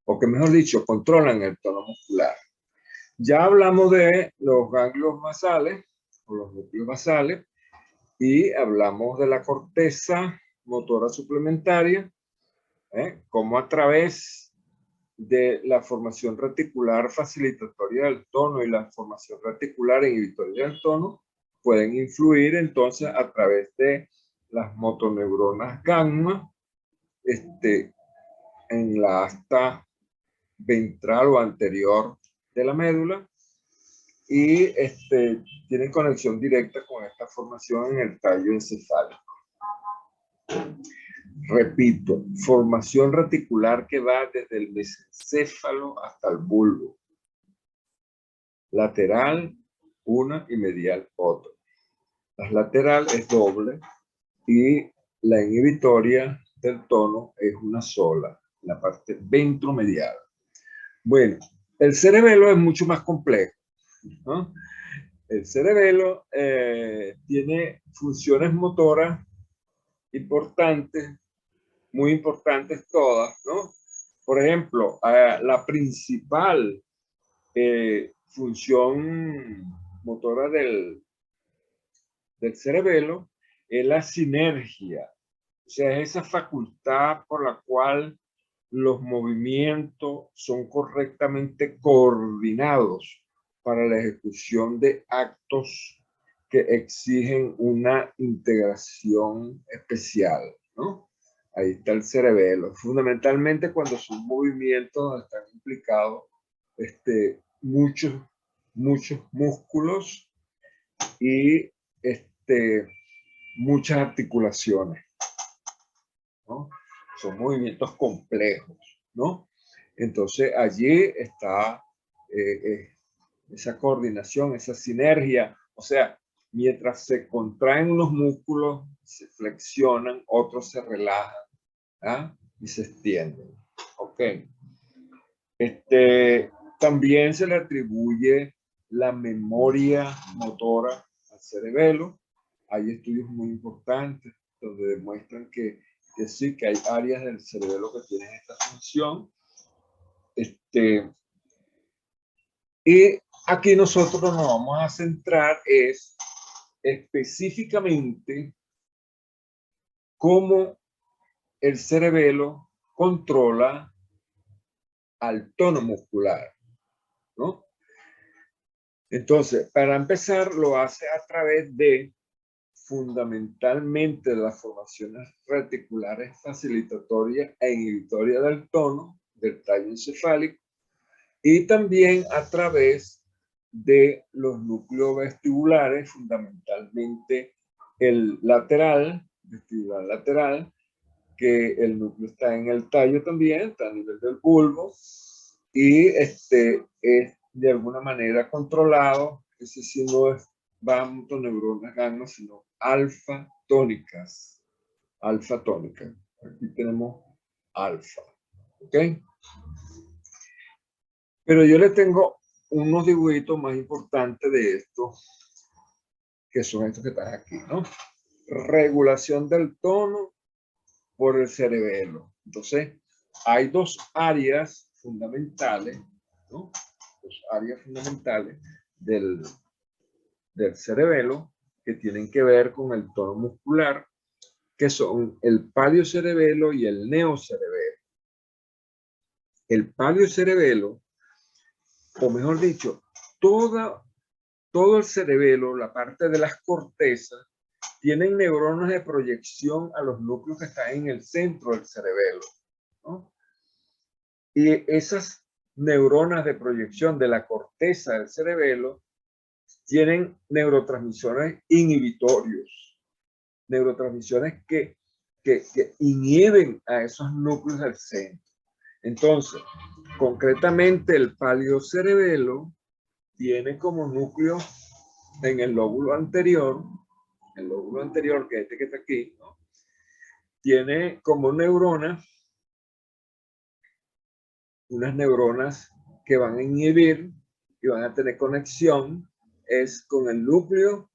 O que mejor dicho, controlan el tono muscular. Ya hablamos de los ganglios basales o los núcleos basales y hablamos de la corteza motora suplementaria, como a través de la formación reticular facilitatoria del tono y la formación reticular inhibitoria del tono pueden influir entonces a través de las motoneuronas gamma en la asta ventral o anterior de la médula y tienen conexión directa con esta formación en el tallo encefálico. Repito, formación reticular que va desde el mesencéfalo hasta el bulbo. Lateral, una y medial, otra. La lateral es doble y la inhibitoria del tono es una sola, la parte ventromedial. Bueno, el cerebelo es mucho más complejo, ¿no? El cerebelo tiene funciones motoras importantes, muy importantes todas, ¿no? Por ejemplo, la principal función motora del cerebelo es la sinergia. O sea, es esa facultad por la cual los movimientos son correctamente coordinados para la ejecución de actos que exigen una integración especial, ¿no? Ahí está el cerebelo. Fundamentalmente cuando son movimientos están implicados muchos músculos y muchas articulaciones, ¿no? Son movimientos complejos, ¿no? Entonces allí está esa coordinación, esa sinergia. O sea, mientras se contraen unos músculos, se flexionan, otros se relajan, y se extienden. Ok. También se le atribuye la memoria motora al cerebelo. Hay estudios muy importantes donde demuestran que sí, que hay áreas del cerebelo que tienen esta función. Y aquí nosotros nos vamos a centrar es específicamente cómo el cerebelo controla al tono muscular. ¿no? Entonces, para empezar, lo hace a través de fundamentalmente las formaciones reticulares facilitatorias e inhibitorias del tono del tallo encefálico y también a través de los núcleos vestibulares, fundamentalmente el lateral, vestibular lateral, que el núcleo está en el tallo también, está a nivel del bulbo, y es de alguna manera controlado. Ese sí no es neuronas gamma, sino alfa tónicas. Alfa tónica. Aquí tenemos alfa. ¿Ok? Pero yo le tengo unos dibujitos más importantes de esto, que son estos que están aquí, ¿no? Regulación del tono por el cerebelo. Entonces, hay dos áreas fundamentales, ¿no? Dos áreas fundamentales del cerebelo que tienen que ver con el tono muscular, que son el paliocerebelo y el neocerebelo. El paliocerebelo, o mejor dicho, todo el cerebelo, la parte de las cortezas, tienen neuronas de proyección a los núcleos que están en el centro del cerebelo, ¿no? Y esas neuronas de proyección de la corteza del cerebelo tienen neurotransmisores inhibitorios, neurotransmisores que inhiben a esos núcleos del centro. Entonces, concretamente el paliocerebelo tiene como núcleo en el lóbulo anterior, que es este que está aquí, ¿no? Tiene como neuronas, unas neuronas que van a inhibir y van a tener conexión, es con el núcleo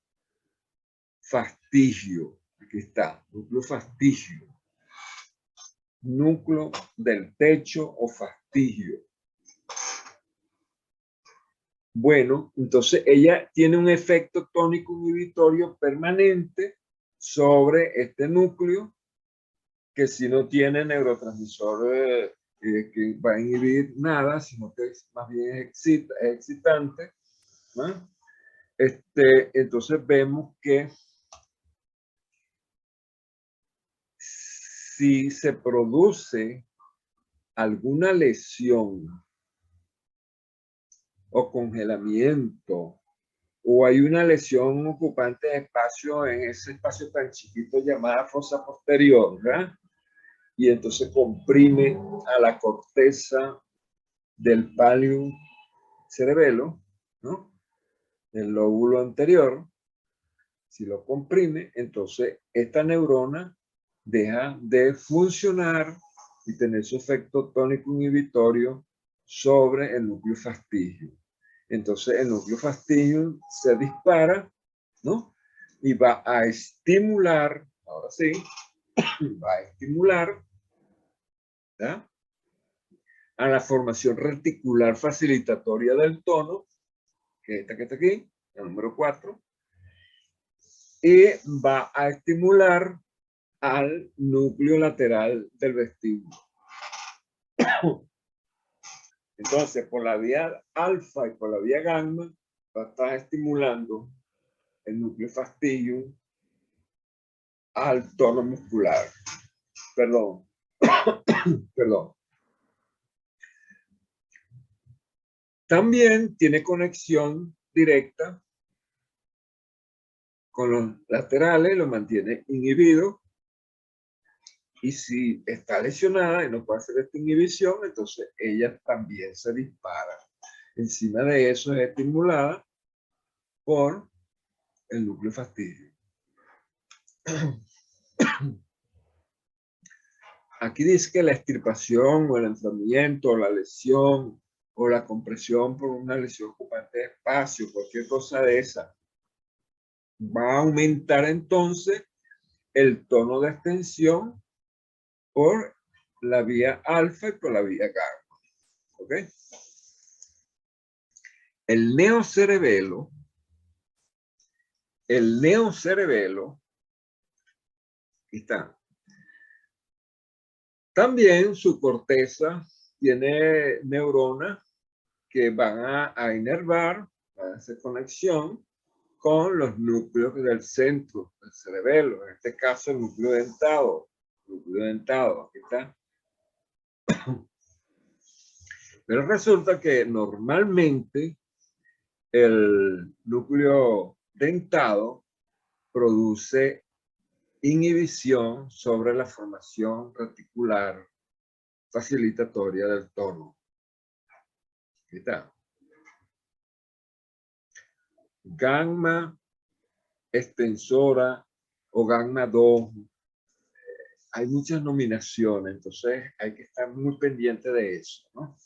fastigio. Aquí está, núcleo fastigio. Núcleo del techo o fastigio. Bueno, entonces ella tiene un efecto tónico inhibitorio permanente sobre este núcleo, que si no tiene neurotransmisor que va a inhibir nada, sino que más bien es excitante, ¿no? Entonces vemos que si se produce alguna lesión o congelamiento, o hay una lesión ocupante de espacio en ese espacio tan chiquito llamada fosa posterior, ¿verdad? Y entonces comprime a la corteza del palio cerebelo, ¿no? El lóbulo anterior. Si lo comprime, entonces esta neurona deja de funcionar y tener su efecto tónico inhibitorio sobre el núcleo fastigio. Entonces el núcleo fastigio se dispara, ¿no? Y va a estimular, ahora sí, va a estimular, ¿ya? A la formación reticular facilitatoria del tono, que es esta que está aquí, el número 4, y va a estimular al núcleo lateral del vestíbulo. Entonces, por la vía alfa y por la vía gamma, va a estar estimulando el núcleo fastigio al tono muscular. Perdón. Perdón. También tiene conexión directa con los laterales, lo mantiene inhibido. Y si está lesionada y no puede hacer esta inhibición, entonces ella también se dispara. Encima de eso es estimulada por el núcleo fastigio. Aquí dice que la extirpación o el enfriamiento o la lesión o la compresión por una lesión ocupante de espacio, cualquier cosa de esa, va a aumentar entonces el tono de extensión por la vía alfa y por la vía gamma. ¿Ok? El neocerebelo, aquí está. También su corteza tiene neuronas que van a inervar, van a hacer conexión con los núcleos del centro del cerebelo, en este caso el núcleo dentado. Núcleo dentado, aquí está. Pero resulta que normalmente el núcleo dentado produce inhibición sobre la formación reticular facilitatoria del tono. Aquí está. Gamma extensora o gamma 2. Hay muchas nominaciones, entonces hay que estar muy pendiente de eso, ¿no?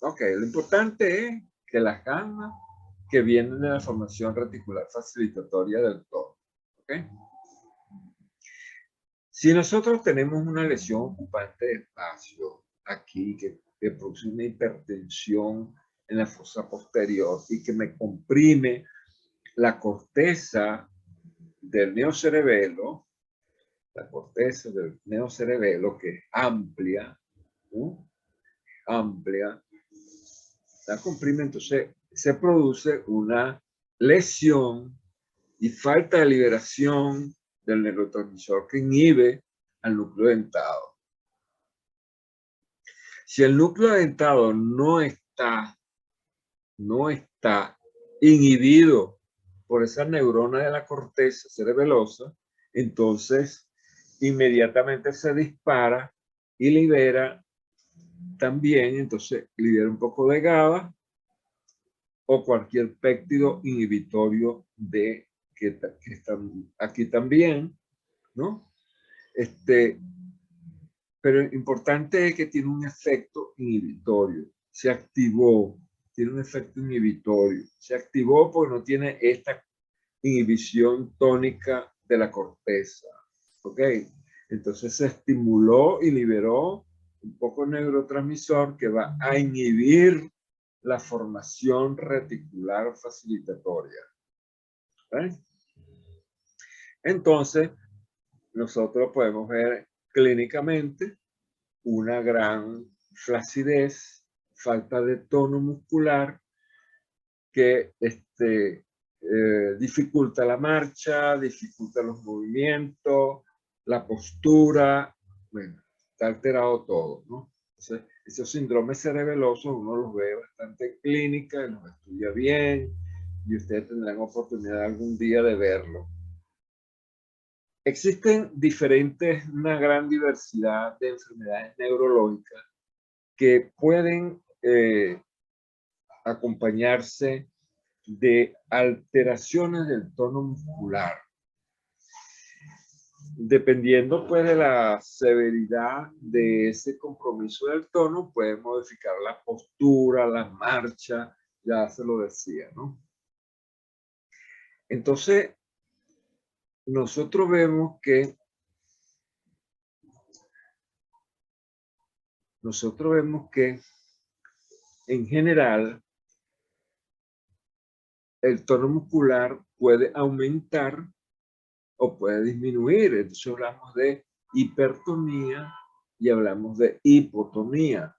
Ok, lo importante es que las gammas que vienen de la formación reticular facilitatoria del tono. ¿Ok? Si nosotros tenemos una lesión ocupante de espacio aquí que produce una hipertensión en la fosa posterior y que me comprime la corteza del neocerebelo, la corteza del neocerebelo que es amplia, ¿no? Amplia, la comprime, entonces se produce una lesión y falta de liberación del neurotransmisor que inhibe al núcleo dentado. Si el núcleo dentado no está inhibido por esa neurona de la corteza cerebelosa, entonces inmediatamente se dispara y libera también, entonces libera un poco de GABA o cualquier péptido inhibitorio de que están aquí también, ¿no? Pero lo importante es que tiene un efecto inhibitorio. Se activó, tiene un efecto inhibitorio. Se activó porque no tiene esta inhibición tónica de la corteza. ¿Ok? Entonces se estimuló y liberó un poco de neurotransmisor que va a inhibir la formación reticular facilitatoria. ¿Ok? Entonces, nosotros podemos ver clínicamente una gran flacidez, falta de tono muscular que dificulta la marcha, dificulta los movimientos, la postura, bueno, está alterado todo, ¿no? Entonces, esos síndromes cerebelosos uno los ve bastante en clínica, y los estudia bien, y ustedes tendrán oportunidad algún día de verlo. Existen una gran diversidad de enfermedades neurológicas que pueden acompañarse de alteraciones del tono muscular. Dependiendo pues de la severidad de ese compromiso del tono, puede modificar la postura, la marcha, ya se lo decía, ¿no? Entonces, nosotros vemos que en general el tono muscular puede aumentar o puede disminuir. Entonces hablamos de hipertonía y hablamos de hipotonía.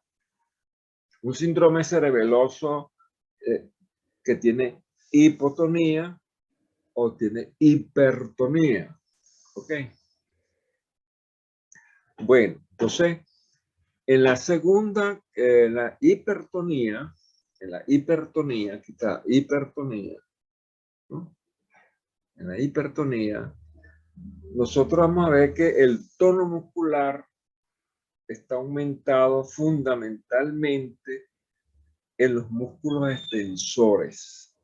Un síndrome cerebeloso que tiene hipotonía o tiene hipertonía. ¿Ok? Bueno, entonces, en la segunda, la hipertonía, aquí está, hipertonía, ¿no? En la hipertonía, nosotros vamos a ver que el tono muscular está aumentado fundamentalmente en los músculos extensores.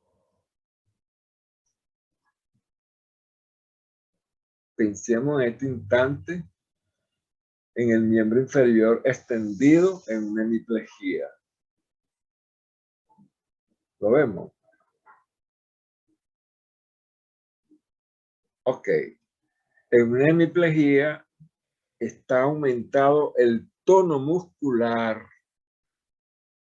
Pensemos en este instante en el miembro inferior extendido en una hemiplegia. ¿Lo vemos? Ok. En una hemiplegia está aumentado el tono muscular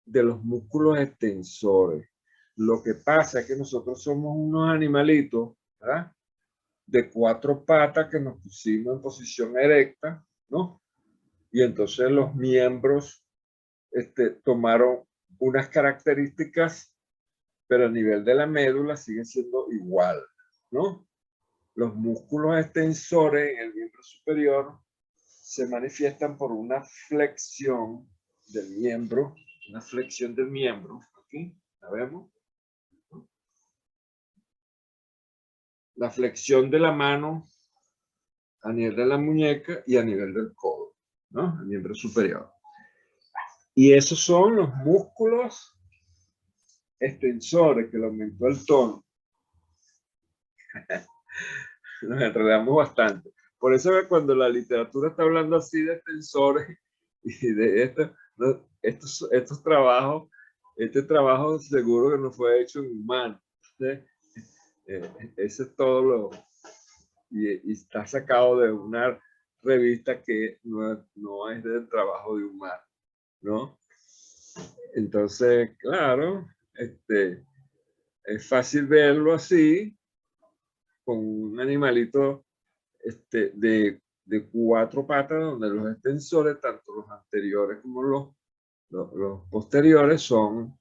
de los músculos extensores. Lo que pasa es que nosotros somos unos animalitos, ¿verdad?, de 4 patas que nos pusimos en posición erecta, ¿no? Y entonces los miembros tomaron unas características, pero a nivel de la médula sigue siendo igual, ¿no? Los músculos extensores en el miembro superior se manifiestan por una flexión del miembro, aquí, ¿la vemos? La flexión de la mano a nivel de la muñeca y a nivel del codo, ¿no? El miembro superior. Y esos son los músculos extensores que le aumentó el tono. Nos enredamos bastante. Por eso que cuando la literatura está hablando así de extensores y de estos trabajos, este trabajo seguro que no fue hecho en humano. ¿Sí? Ese es todo lo... Y está sacado de una revista que no es del trabajo de humano, ¿no? Entonces, claro, es fácil verlo así, con un animalito de 4 patas, donde los extensores, tanto los anteriores como los posteriores, son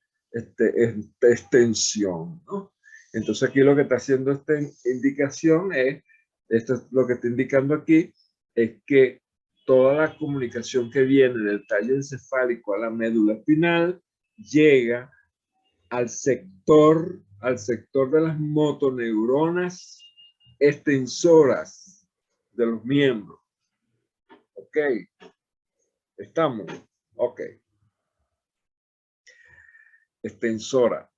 extensión, ¿no? Entonces aquí lo que está haciendo esta indicación es, esto es lo que está indicando aquí, es que toda la comunicación que viene del tallo encefálico a la médula espinal llega al sector de las motoneuronas extensoras de los miembros. Ok, estamos. Ok. Extensora.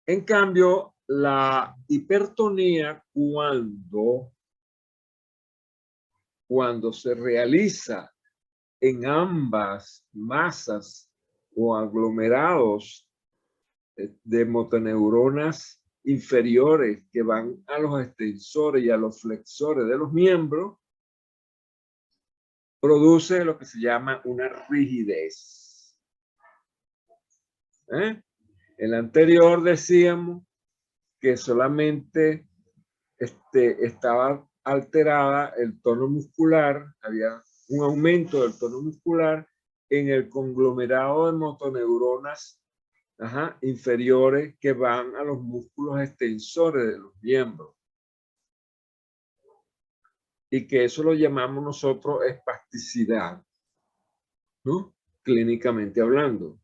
En cambio, la hipertonía, cuando se realiza en ambas masas o aglomerados de motoneuronas inferiores que van a los extensores y a los flexores de los miembros, produce lo que se llama una rigidez. En el anterior decíamos que solamente estaba alterada el tono muscular, había un aumento del tono muscular en el conglomerado de motoneuronas inferiores que van a los músculos extensores de los miembros. Y que eso lo llamamos nosotros espasticidad, ¿no? Clínicamente hablando.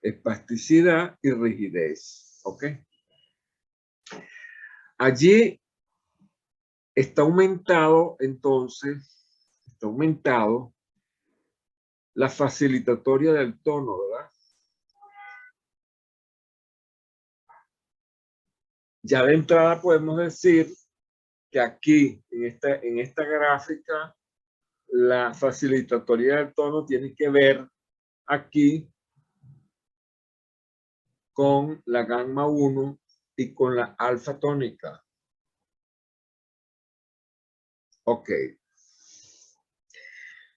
Espasticidad y rigidez, ¿ok? Allí está aumentado, entonces, la facilitatoria del tono, ¿verdad? Ya de entrada podemos decir que aquí, en esta gráfica, la facilitatoria del tono tiene que ver aquí con la gamma 1 y con la alfa tónica. Ok.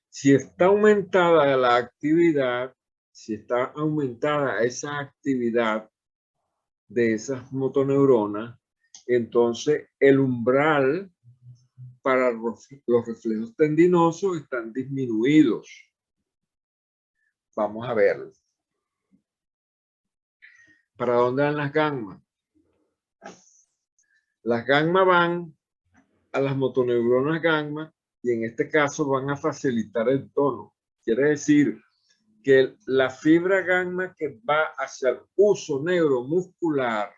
Si está aumentada la actividad, si está aumentada esa actividad de esas motoneuronas, entonces el umbral para los reflejos tendinosos están disminuidos. Vamos a ver. ¿Para dónde van las gammas? Las gammas van a las motoneuronas gamma y en este caso van a facilitar el tono. Quiere decir que la fibra gamma que va hacia el uso neuromuscular,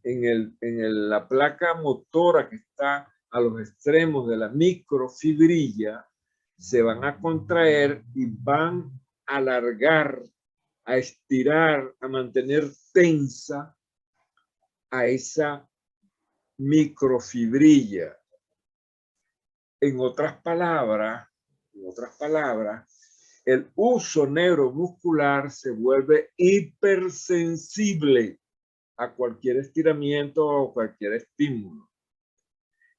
en la placa motora que está a los extremos de la microfibrilla, se van a contraer y van a alargar, a estirar, a mantener tensa a esa microfibrilla. En otras palabras, el uso neuromuscular se vuelve hipersensible a cualquier estiramiento o cualquier estímulo.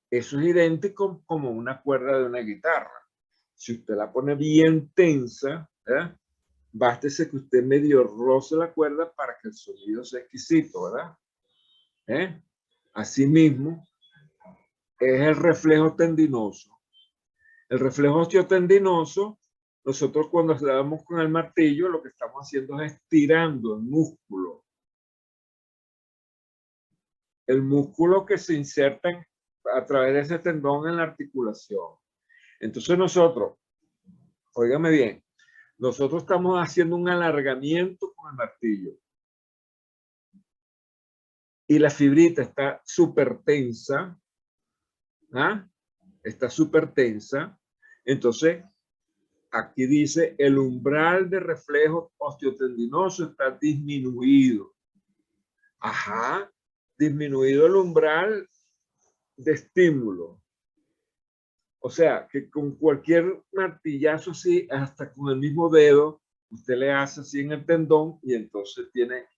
Eso es idéntico como una cuerda de una guitarra. Si usted la pone bien tensa, bástese que usted medio roce la cuerda para que el sonido sea exquisito, ¿verdad? Asimismo, es el reflejo tendinoso. El reflejo osteotendinoso nosotros cuando damos con el martillo, lo que estamos haciendo es estirando el músculo. El músculo que se inserta a través de ese tendón en la articulación. Entonces nosotros, óigame bien, nosotros estamos haciendo un alargamiento con el martillo. Y la fibrita está súper tensa. ¿Ah? Está súper tensa. Entonces, aquí dice, el umbral de reflejo osteotendinoso está disminuido. Ajá, disminuido el umbral de estímulo. O sea, que con cualquier martillazo así, hasta con el mismo dedo, usted le hace así en el tendón y entonces tiene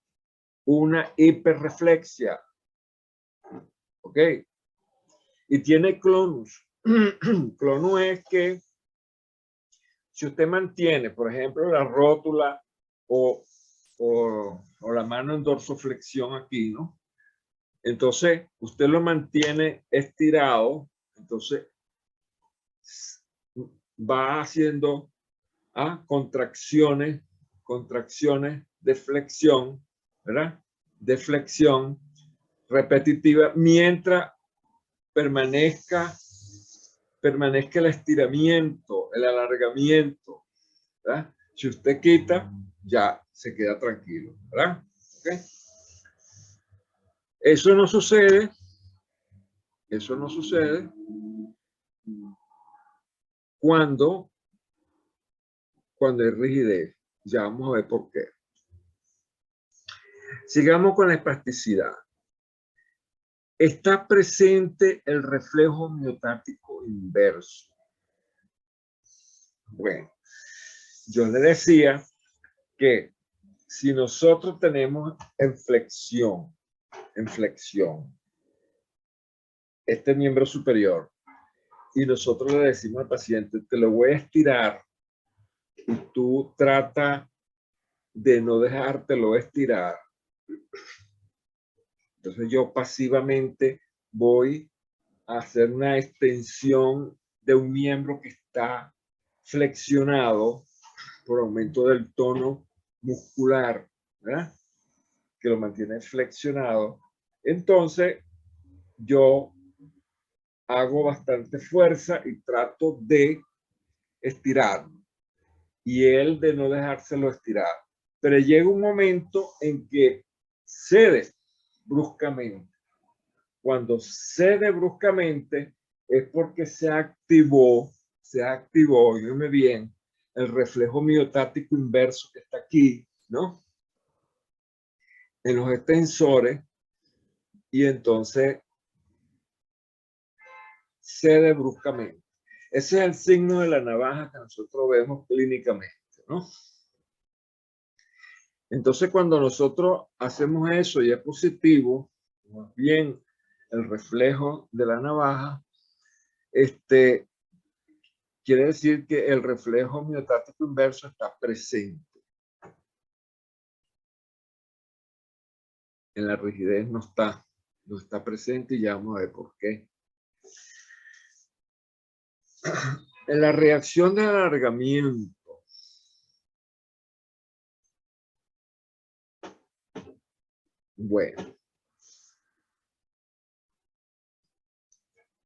una hiperreflexia. ¿Ok? Y tiene clonus. Clonus es que si usted mantiene, por ejemplo, la rótula o la mano en dorsoflexión aquí, ¿no? Entonces, usted lo mantiene estirado, entonces va haciendo contracciones de flexión, ¿verdad? De flexión repetitiva mientras permanezca el estiramiento, el alargamiento, ¿verdad? Si usted quita, ya se queda tranquilo, ¿verdad? ¿Okay? Eso no sucede cuando hay rigidez. Ya vamos a ver por qué. Sigamos con la espasticidad. Está presente el reflejo miotático inverso. Bueno, yo le decía que si nosotros tenemos en flexión, este miembro superior, y nosotros le decimos al paciente, te lo voy a estirar, y tú trata de no dejártelo estirar. Entonces yo pasivamente voy a hacer una extensión de un miembro que está flexionado por aumento del tono muscular, ¿verdad? Que lo mantiene flexionado. Entonces yo hago bastante fuerza y trato de estirar y él de no dejárselo estirar. Pero llega un momento en que cede bruscamente. Cuando cede bruscamente es porque se activó, óigame bien, el reflejo miotático inverso que está aquí, ¿no? En los extensores, y entonces cede bruscamente. Ese es el signo de la navaja que nosotros vemos clínicamente, ¿no? Entonces, cuando nosotros hacemos eso y es positivo, más bien el reflejo de la navaja, quiere decir que el reflejo miotático inverso está presente. En la rigidez no está presente y ya vamos a ver por qué. En la reacción de alargamiento, bueno,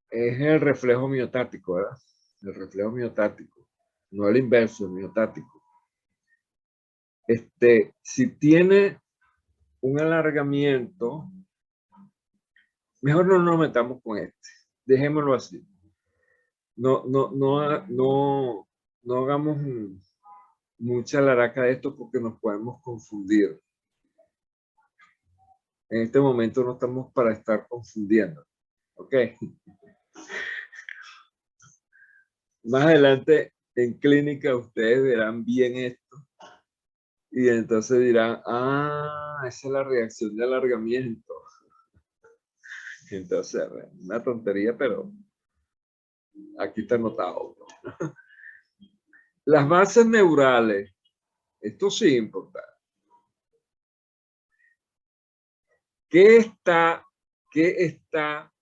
es el reflejo miotático, ¿verdad? El reflejo miotático, no el inverso, el miotático. Si tiene un alargamiento, mejor no nos metamos con este, dejémoslo así. No hagamos mucha laraca de esto porque nos podemos confundir. En este momento no estamos para estar confundiendo. ¿Ok? Más adelante en clínica ustedes verán bien esto y entonces dirán, esa es la reacción de alargamiento. Entonces, una tontería, pero aquí está anotado. Las bases neurales, esto sí es importante. ¿Qué está,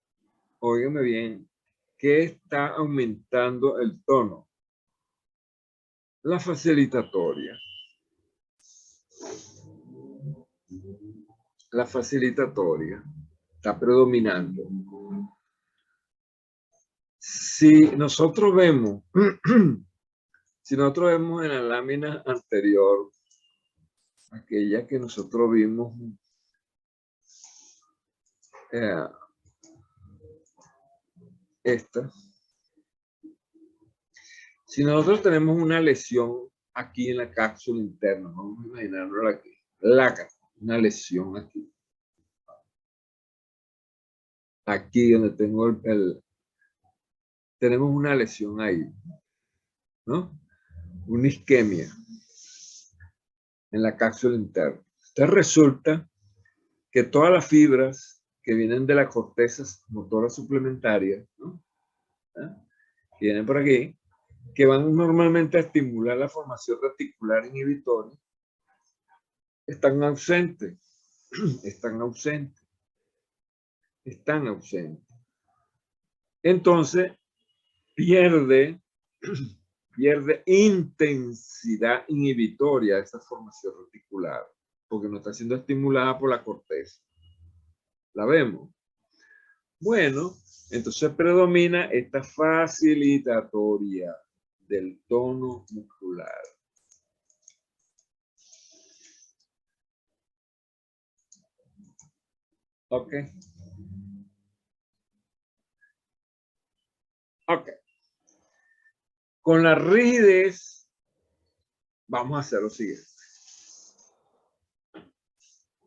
óigame bien, qué está aumentando el tono? La facilitatoria. La facilitatoria está predominando. Si nosotros vemos, si nosotros vemos en la lámina anterior, aquella que nosotros vimos, esta, si nosotros tenemos una lesión aquí en la cápsula interna, vamos a imaginarlo aquí, una lesión aquí. Aquí donde tengo tenemos una lesión ahí, ¿no? Una isquemia en la cápsula interna. Entonces resulta que todas las fibras que vienen de la corteza motora suplementaria, ¿no? Que vienen por aquí, que van normalmente a estimular la formación reticular inhibitoria, están ausentes, están ausentes. Entonces, pierde intensidad inhibitoria esa formación reticular, porque no está siendo estimulada por la corteza. ¿La vemos? Bueno, entonces predomina esta facilitatoria del tono muscular. Ok. Ok. Con la rigidez, vamos a hacer lo siguiente.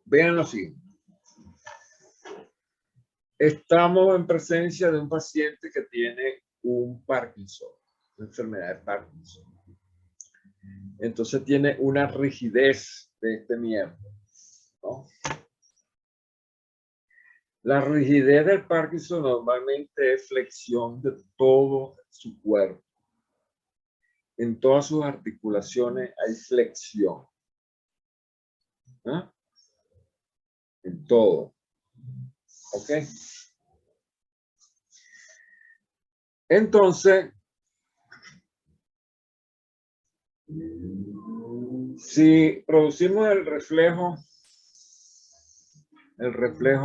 Vean lo siguiente. Estamos en presencia de un paciente que tiene un Parkinson, una enfermedad de Parkinson. Entonces tiene una rigidez de este miembro, ¿no? La rigidez del Parkinson normalmente es flexión de todo su cuerpo. En todas sus articulaciones hay flexión. ¿Ah? En todo. ¿Ok? Entonces, si producimos el reflejo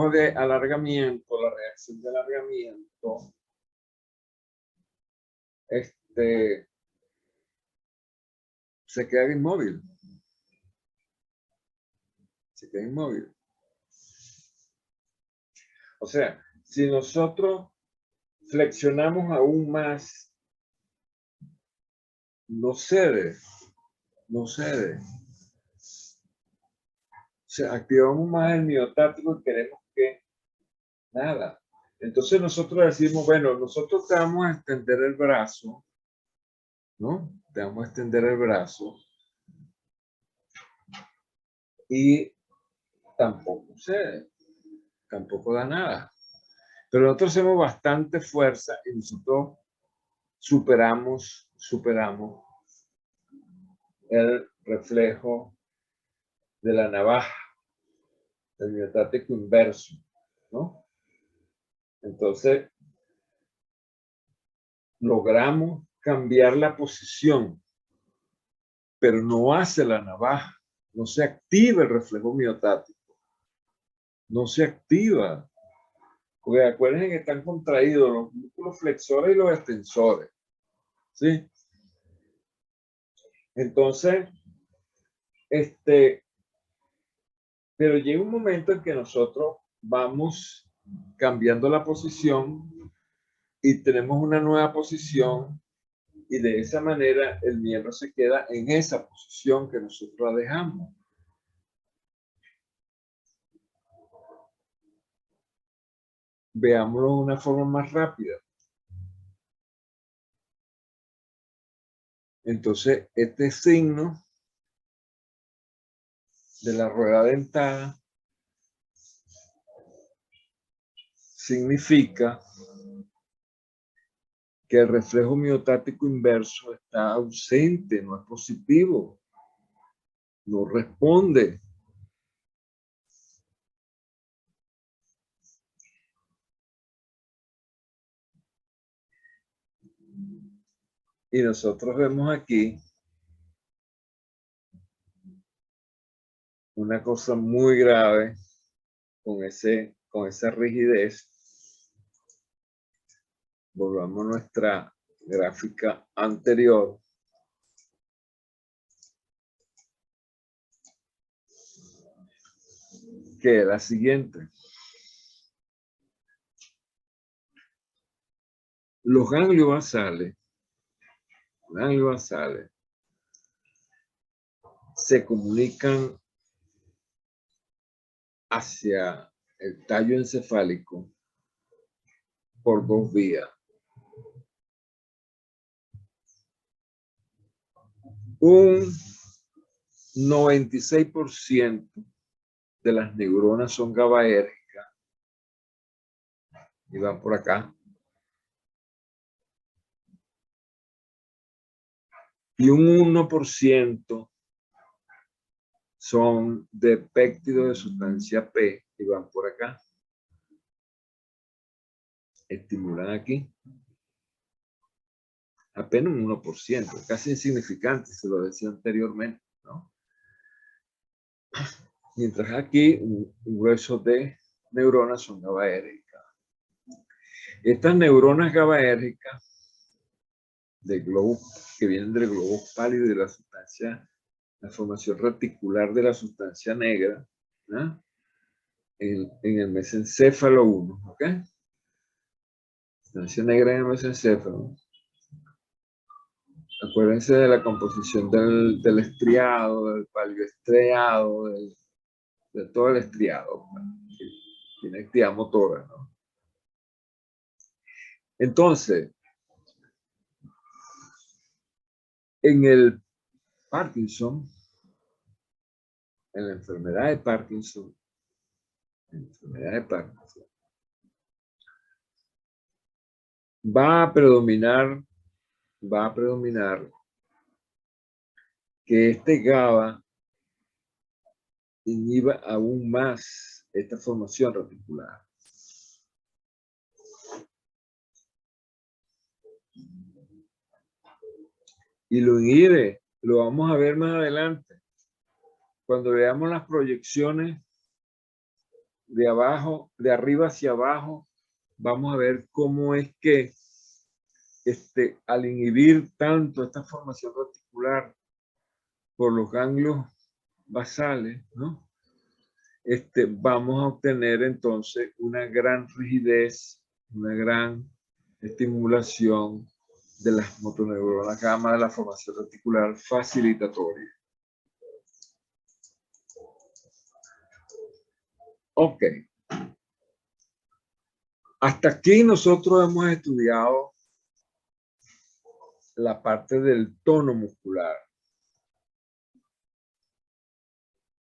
de alargamiento, la reacción de alargamiento, se queda inmóvil. Se queda inmóvil. O sea, si nosotros flexionamos aún más, no cede. O sea, activamos más el miotático y queremos que nada. Entonces nosotros decimos, bueno, nosotros te vamos a extender el brazo, ¿no? Te vamos a extender el brazo y tampoco cede, tampoco da nada. Pero nosotros hacemos bastante fuerza y nosotros superamos el reflejo de la navaja, del miotático inverso, ¿no? Entonces, logramos cambiar la posición, pero no hace la navaja, no se activa el reflejo miotático, no se activa. Porque acuérdense que están contraídos los músculos flexores y los extensores, ¿sí? Entonces, pero llega un momento en que nosotros vamos cambiando la posición y tenemos una nueva posición y de esa manera el miembro se queda en esa posición que nosotros la dejamos. Veámoslo de una forma más rápida. Entonces, este signo de la rueda dentada significa que el reflejo miotático inverso está ausente, no es positivo, no responde. Y nosotros vemos aquí una cosa muy grave con esa rigidez. Volvamos a nuestra gráfica anterior. Que es la siguiente. Los ganglios basales se comunican hacia el tallo encefálico por dos vías. Un 96% de las neuronas son GABAérgicas y van por acá. Y un 1% son de péptidos de sustancia P y van por acá. Estimulan aquí. Apenas un 1%, casi insignificante, se lo decía anteriormente, ¿no? Mientras aquí un grueso de neuronas son GABAérgicas. Estas neuronas GABAérgicas del globo, que vienen del globo pálido y de la sustancia, la formación reticular de la sustancia negra, ¿no? en el mesencéfalo 1, ¿ok? Sustancia negra en el mesencéfalo. Acuérdense de la composición del estriado, del palioestriado, de todo el estriado. Tiene actividad motora, ¿no? Entonces, en el Parkinson, en la enfermedad de Parkinson, va a predominar que este GABA inhiba aún más esta formación reticular. Y lo inhibe, lo vamos a ver más adelante. Cuando veamos las proyecciones de abajo, de arriba hacia abajo, vamos a ver cómo es que al inhibir tanto esta formación reticular por los ganglios basales, ¿no? Vamos a obtener entonces una gran rigidez, una gran estimulación de las motoneuronas gamma de la formación reticular facilitatoria. Ok. Hasta aquí nosotros hemos estudiado la parte del tono muscular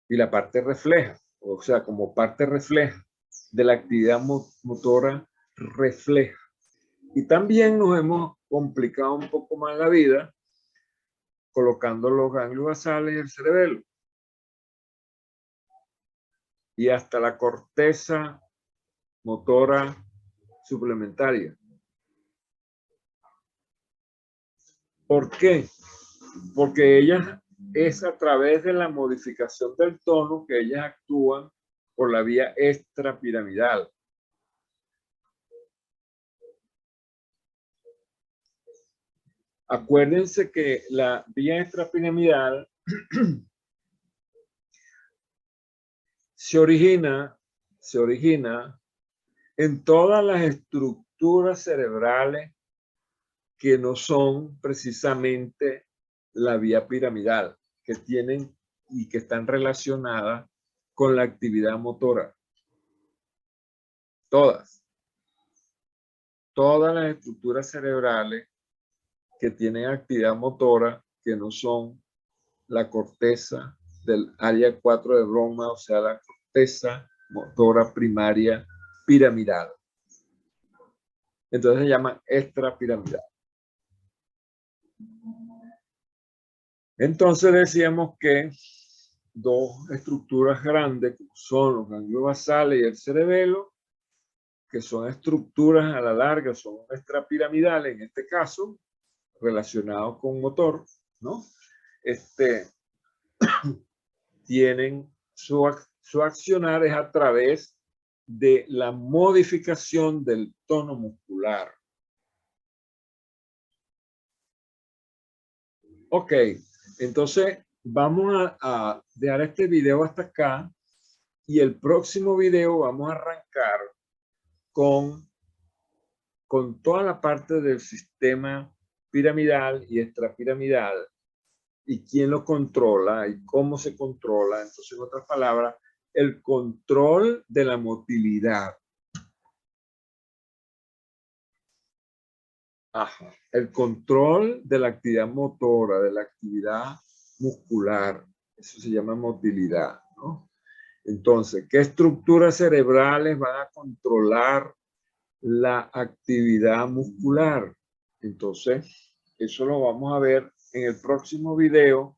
y la parte refleja, o sea, como parte refleja de la actividad motora refleja. Y también nos hemos complicado un poco más la vida colocando los ganglios basales y el cerebelo. Y hasta la corteza motora suplementaria. ¿Por qué? Porque ellas es a través de la modificación del tono que ellas actúan por la vía extrapiramidal. Acuérdense que la vía extrapiramidal se origina en todas las estructuras cerebrales que no son precisamente la vía piramidal, que tienen y que están relacionadas con la actividad motora. Todas las estructuras cerebrales que tienen actividad motora, que no son la corteza del área 4 de Brodmann, o sea, la corteza motora primaria piramidal. Entonces se llama extrapiramidal. Entonces decíamos que dos estructuras grandes, como son los ganglios basales y el cerebelo, que son estructuras a la larga, son extrapiramidales en este caso, relacionados con motor, ¿no? Tienen su accionar es a través de la modificación del tono muscular. Ok, entonces vamos a dejar este video hasta acá y el próximo video vamos a arrancar con toda la parte del sistema piramidal y extrapiramidal y quién lo controla y cómo se controla. Entonces, en otras palabras, el control de la motilidad. Ajá. El control de la actividad motora, de la actividad muscular. Eso se llama motilidad, ¿no? Entonces, ¿qué estructuras cerebrales van a controlar la actividad muscular? Entonces, eso lo vamos a ver en el próximo video